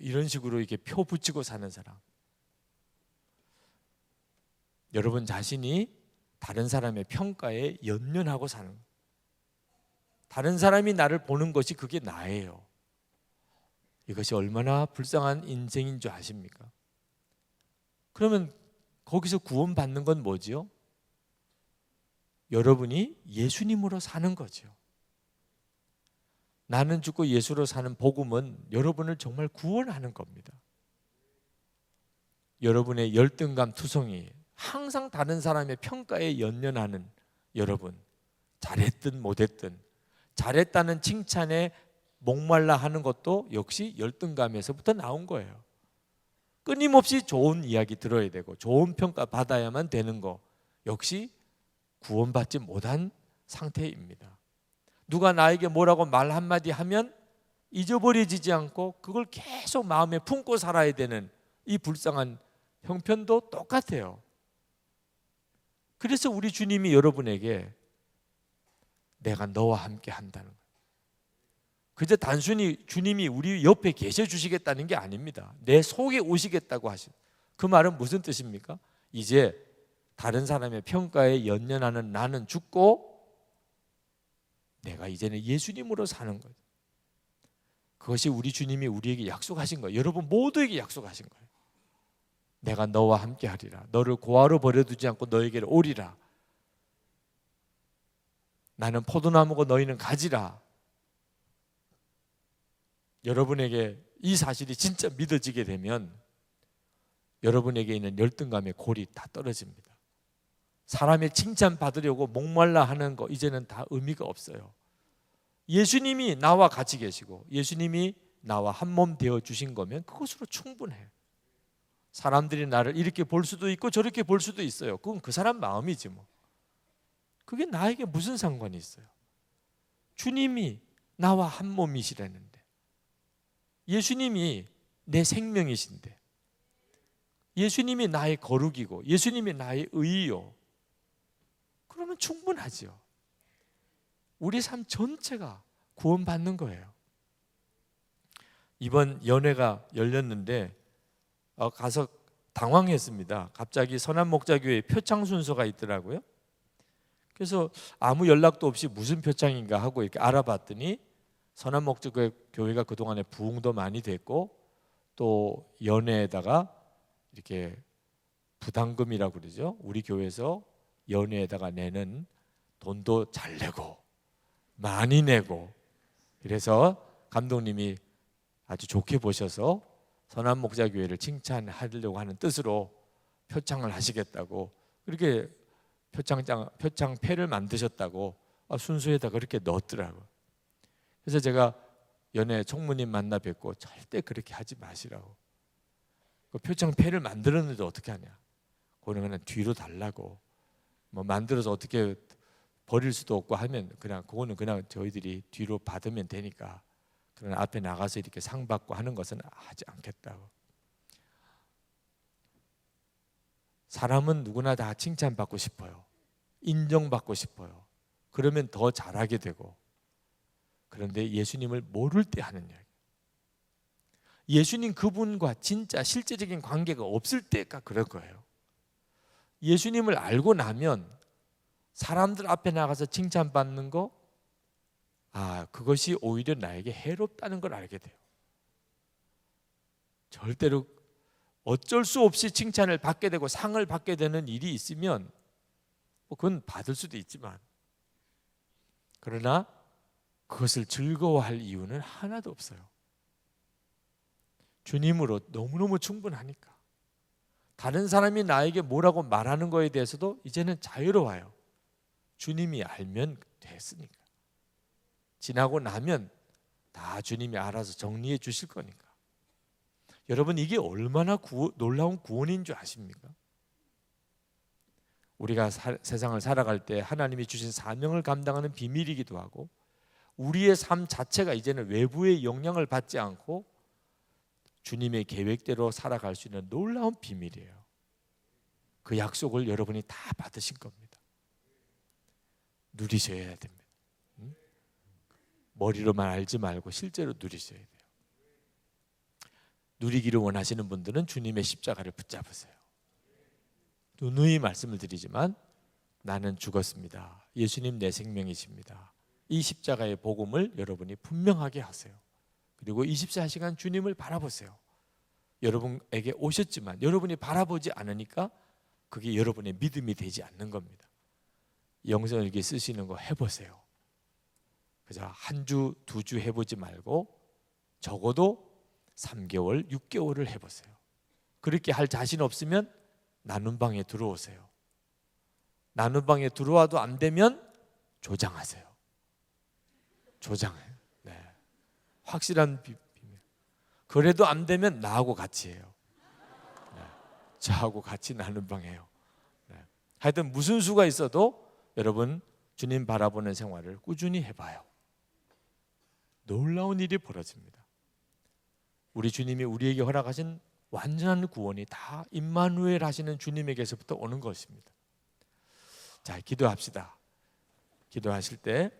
이런 식으로 이렇게 표 붙이고 사는 사람. 여러분 자신이 다른 사람의 평가에 연연하고 사는 거예요. 다른 사람이 나를 보는 것이 그게 나예요. 이것이 얼마나 불쌍한 인생인 줄 아십니까? 그러면 거기서 구원받는 건 뭐지요? 여러분이 예수님으로 사는 거죠. 나는 죽고 예수로 사는 복음은 여러분을 정말 구원하는 겁니다. 여러분의 열등감 투성이 항상 다른 사람의 평가에 연연하는 여러분, 잘했든 못했든 잘했다는 칭찬에 목말라 하는 것도 역시 열등감에서부터 나온 거예요. 끊임없이 좋은 이야기 들어야 되고 좋은 평가 받아야만 되는 거 역시 구원받지 못한 상태입니다. 누가 나에게 뭐라고 말 한마디 하면 잊어버려지지 않고 그걸 계속 마음에 품고 살아야 되는 이 불쌍한 형편도 똑같아요. 그래서 우리 주님이 여러분에게 내가 너와 함께 한다는 거예요. 그저 단순히 주님이 우리 옆에 계셔 주시겠다는 게 아닙니다. 내 속에 오시겠다고 하신 그 말은 무슨 뜻입니까? 이제 다른 사람의 평가에 연연하는 나는 죽고 내가 이제는 예수님으로 사는 거예요. 그것이 우리 주님이 우리에게 약속하신 거예요. 여러분 모두에게 약속하신 거예요. 내가 너와 함께 하리라. 너를 고아로 버려두지 않고 너에게로 오리라. 나는 포도나무고 너희는 가지라. 여러분에게 이 사실이 진짜 믿어지게 되면 여러분에게 있는 열등감의 골이 다 떨어집니다. 사람의 칭찬 받으려고 목말라 하는 거 이제는 다 의미가 없어요. 예수님이 나와 같이 계시고 예수님이 나와 한 몸 되어 주신 거면 그것으로 충분해요. 사람들이 나를 이렇게 볼 수도 있고 저렇게 볼 수도 있어요. 그건 그 사람 마음이지 뭐. 그게 나에게 무슨 상관이 있어요? 주님이 나와 한 몸이시라는데, 예수님이 내 생명이신데, 예수님이 나의 거룩이고 예수님이 나의 의요. 그러면 충분하죠. 우리 삶 전체가 구원받는 거예요. 이번 연회가 열렸는데 가서 당황했습니다. 갑자기 선한목자교회 표창 순서가 있더라고요. 그래서 아무 연락도 없이 무슨 표창인가 하고 이렇게 알아봤더니 선한목자교회가 그동안에 부흥도 많이 됐고 또 연회에다가 이렇게 부담금이라고 그러죠. 우리 교회에서 연회에다가 내는 돈도 잘 내고 많이 내고, 그래서 감독님이 아주 좋게 보셔서 선한목자교회를 칭찬하려고 하는 뜻으로 표창을 하시겠다고 그렇게 표창패를 만드셨다고 순수에다 그렇게 넣었더라고. 그래서 제가 연애 총무님 만나 뵙고 절대 그렇게 하지 마시라고. 그 표창패를 만들었는데 어떻게 하냐? 그거는 그냥 뒤로 달라고. 뭐 만들어서 어떻게 버릴 수도 없고 하면 그거는 그냥 저희들이 뒤로 받으면 되니까. 그러나 앞에 나가서 이렇게 상 받고 하는 것은 하지 않겠다고. 사람은 누구나 다 칭찬받고 싶어요. 인정받고 싶어요. 그러면 더 잘하게 되고. 그런데 예수님을 모를 때 하는 이야기. 예수님 그분과 진짜 실제적인 관계가 없을 때가 그럴 거예요. 예수님을 알고 나면 사람들 앞에 나가서 칭찬받는 거, 그것이 오히려 나에게 해롭다는 걸 알게 돼요. 절대로 어쩔 수 없이 칭찬을 받게 되고 상을 받게 되는 일이 있으면 그건 받을 수도 있지만, 그러나 그것을 즐거워할 이유는 하나도 없어요. 주님으로 너무너무 충분하니까. 다른 사람이 나에게 뭐라고 말하는 거에 대해서도 이제는 자유로워요. 주님이 알면 됐으니까. 지나고 나면 다 주님이 알아서 정리해 주실 거니까. 여러분, 이게 얼마나 놀라운 구원인 줄 아십니까? 우리가 세상을 살아갈 때 하나님이 주신 사명을 감당하는 비밀이기도 하고, 우리의 삶 자체가 이제는 외부의 영향을 받지 않고 주님의 계획대로 살아갈 수 있는 놀라운 비밀이에요. 그 약속을 여러분이 다 받으신 겁니다. 누리셔야 됩니다. 머리로만 알지 말고 실제로 누리셔야 돼요. 누리기를 원하시는 분들은 주님의 십자가를 붙잡으세요. 누누이 말씀을 드리지만 나는 죽었습니다. 예수님 내 생명이십니다. 이 십자가의 복음을 여러분이 분명하게 하세요. 그리고 24시간 주님을 바라보세요. 여러분에게 오셨지만 여러분이 바라보지 않으니까 그게 여러분의 믿음이 되지 않는 겁니다. 영성일기 쓰시는 거 해보세요. 그래서 한 주, 두 주 해보지 말고 적어도 3개월, 6개월을 해보세요. 그렇게 할 자신 없으면 나눔방에 들어오세요. 나눔방에 들어와도 안 되면 조장하세요. 조장해요. 네. 확실한 비밀. 그래도 안 되면 나하고 같이 해요. 네. 저하고 같이 나눔방해요. 네. 하여튼 무슨 수가 있어도 여러분 주님 바라보는 생활을 꾸준히 해봐요. 놀라운 일이 벌어집니다. 우리 주님이 우리에게 허락하신 완전한 구원이 다 임마누엘 하시는 주님에게서부터 오는 것입니다. 자, 기도합시다. 기도하실 때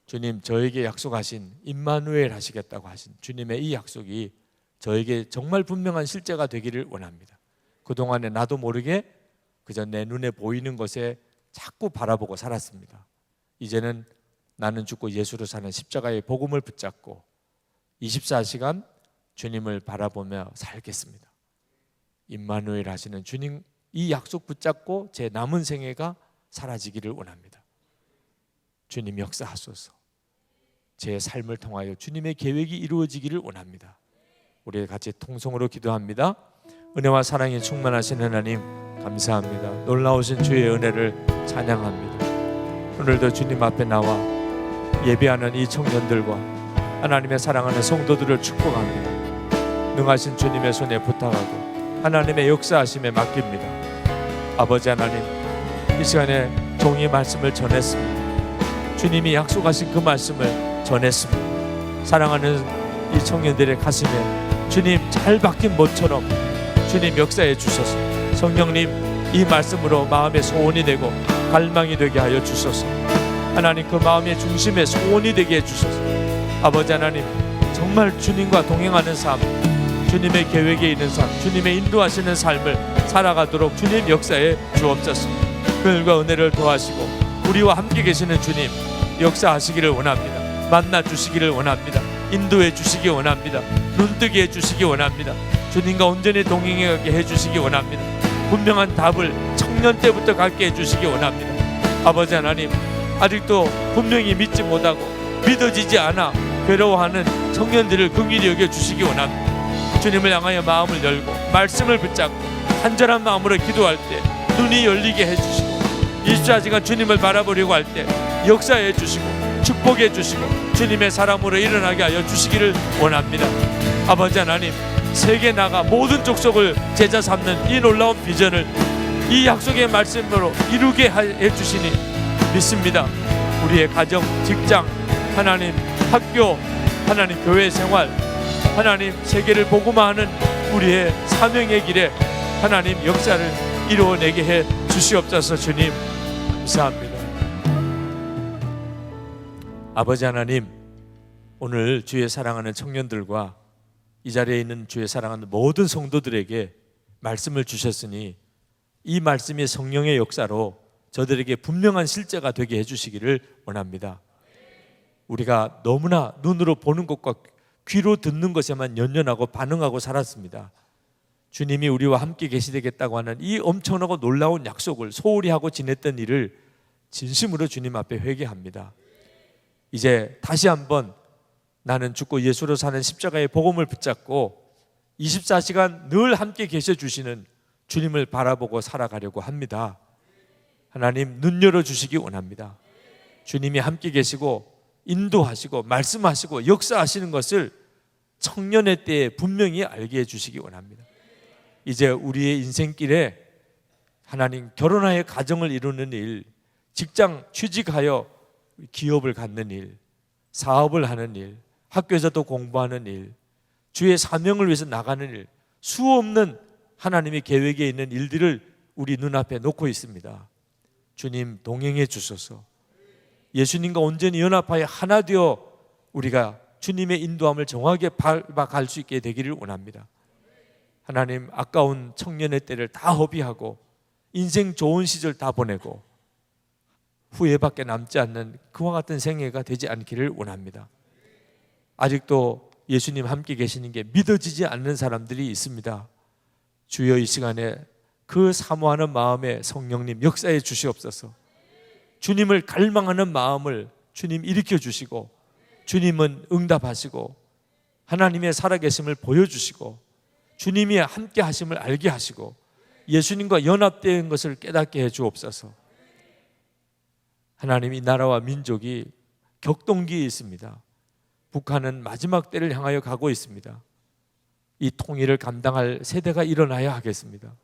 주님, 저에게 약속하신 임마누엘 하시겠다고 하신 주님의 이 약속이 저에게 정말 분명한 실제가 되기를 원합니다. 그동안에 나도 모르게 그저 내 눈에 보이는 것에 자꾸 바라보고 살았습니다. 이제는 나는 죽고 예수로 사는 십자가의 복음을 붙잡고 24시간 주님을 바라보며 살겠습니다. 임마누엘 하시는 주님 이 약속 붙잡고 제 남은 생애가 사라지기를 원합니다. 주님 역사하소서. 제 삶을 통하여 주님의 계획이 이루어지기를 원합니다. 우리 같이 통성으로 기도합니다. 은혜와 사랑이 충만하신 하나님 감사합니다. 놀라우신 주의 은혜를 찬양합니다. 오늘도 주님 앞에 나와 예배하는 이 청년들과 하나님의 사랑하는 성도들을 축복합니다. 능하신 주님의 손에 부탁하고 하나님의 역사하심에 맡깁니다. 아버지 하나님, 이 시간에 종이 말씀을 전했습니다. 주님이 약속하신 그 말씀을 전했습니다. 사랑하는 이 청년들의 가슴에 주님 잘 박힌 못처럼 주님 역사해 주소서. 성령님, 이 말씀으로 마음의 소원이 되고 갈망이 되게 하여 주소서. 하나님, 그 마음의 중심에 소원이 되게 해 주소서. 아버지 하나님, 정말 주님과 동행하는 삶, 주님의 계획에 있는 삶, 주님의 인도하시는 삶을 살아가도록 주님 역사에 주옵소서. 그들과 은혜를 더하시고 우리와 함께 계시는 주님 역사하시기를 원합니다. 만나 주시기를 원합니다. 인도해 주시기 원합니다. 눈뜨게 해주시기 원합니다. 주님과 온전히 동행하게 해주시기 원합니다. 분명한 답을 청년 때부터 갖게 해주시기 원합니다. 아버지 하나님, 아직도 분명히 믿지 못하고 믿어지지 않아 괴로워하는 청년들을 긍휼히 여겨주시기 원합니다. 주님을 향하여 마음을 열고 말씀을 붙잡고 간절한 마음으로 기도할 때 눈이 열리게 해주시고 24시간 주님을 바라보려고 할 때 역사해 주시고 축복해 주시고 주님의 사람으로 일어나게 하여 주시기를 원합니다. 아버지 하나님, 세계 나가 모든 족속을 제자 삼는 이 놀라운 비전을 이 약속의 말씀으로 이루게 해 주시니 믿습니다. 우리의 가정, 직장, 하나님 학교, 하나님 교회 생활, 하나님 세계를 복음화하는 우리의 사명의 길에 하나님 역사를 이루어내게 해 주시옵소서. 주님 감사합니다. 아버지 하나님, 오늘 주의 사랑하는 청년들과 이 자리에 있는 주의 사랑하는 모든 성도들에게 말씀을 주셨으니 이 말씀이 성령의 역사로 저들에게 분명한 실제가 되게 해주시기를 원합니다. 우리가 너무나 눈으로 보는 것과 귀로 듣는 것에만 연연하고 반응하고 살았습니다. 주님이 우리와 함께 계시되겠다고 하는 이 엄청나고 놀라운 약속을 소홀히 하고 지냈던 일을 진심으로 주님 앞에 회개합니다. 이제 다시 한번 나는 죽고 예수로 사는 십자가의 복음을 붙잡고 24시간 늘 함께 계셔 주시는 주님을 바라보고 살아가려고 합니다. 하나님, 눈 열어주시기 원합니다. 주님이 함께 계시고 인도하시고 말씀하시고 역사하시는 것을 청년의 때에 분명히 알게 해주시기 원합니다. 이제 우리의 인생길에 하나님, 결혼하여 가정을 이루는 일, 직장 취직하여 기업을 갖는 일, 사업을 하는 일, 학교에서도 공부하는 일, 주의 사명을 위해서 나가는 일, 수없는 하나님의 계획에 있는 일들을 우리 눈앞에 놓고 있습니다. 주님 동행해 주소서. 예수님과 온전히 연합하여 하나 되어 우리가 주님의 인도함을 정확하게 밟아갈 수 있게 되기를 원합니다. 하나님, 아까운 청년의 때를 다 허비하고 인생 좋은 시절 다 보내고 후회밖에 남지 않는 그와 같은 생애가 되지 않기를 원합니다. 아직도 예수님 함께 계시는 게 믿어지지 않는 사람들이 있습니다. 주여, 이 시간에 그 사모하는 마음에 성령님 역사해 주시옵소서. 주님을 갈망하는 마음을 주님 일으켜 주시고 주님은 응답하시고 하나님의 살아계심을 보여주시고 주님이 함께 하심을 알게 하시고 예수님과 연합된 것을 깨닫게 해 주옵소서. 하나님, 이 나라와 민족이 격동기에 있습니다. 북한은 마지막 때를 향하여 가고 있습니다. 이 통일을 감당할 세대가 일어나야 하겠습니다.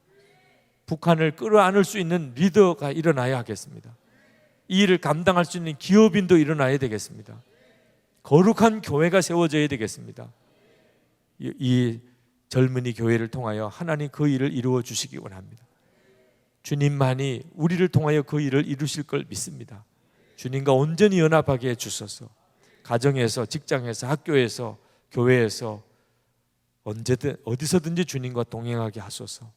북한을 끌어안을 수 있는 리더가 일어나야 하겠습니다. 이 일을 감당할 수 있는 기업인도 일어나야 되겠습니다. 거룩한 교회가 세워져야 되겠습니다. 이 젊은이 교회를 통하여 하나님 그 일을 이루어 주시기 원합니다. 주님만이 우리를 통하여 그 일을 이루실 걸 믿습니다. 주님과 온전히 연합하게 해주소서. 가정에서, 직장에서, 학교에서, 교회에서 언제든 어디서든지 주님과 동행하게 하소서.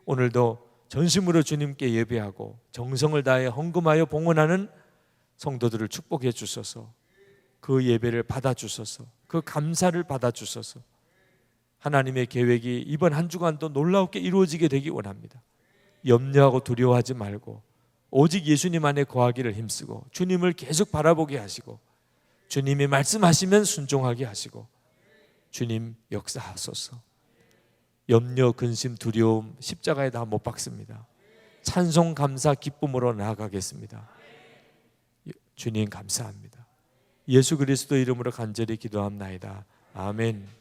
오늘도 전심으로 주님께 예배하고 정성을 다해 헌금하여 봉헌하는 성도들을 축복해 주소서. 그 예배를 받아주소서. 그 감사를 받아주소서. 하나님의 계획이 이번 한 주간도 놀랍게 이루어지게 되기 원합니다. 염려하고 두려워하지 말고 오직 예수님 안에 거하기를 힘쓰고 주님을 계속 바라보게 하시고 주님이 말씀하시면 순종하게 하시고 주님 역사하소서. 염려, 근심, 두려움 십자가에 다 못 박습니다. 찬송, 감사, 기쁨으로 나아가겠습니다. 주님 감사합니다. 예수 그리스도 이름으로 간절히 기도합나이다. 아멘.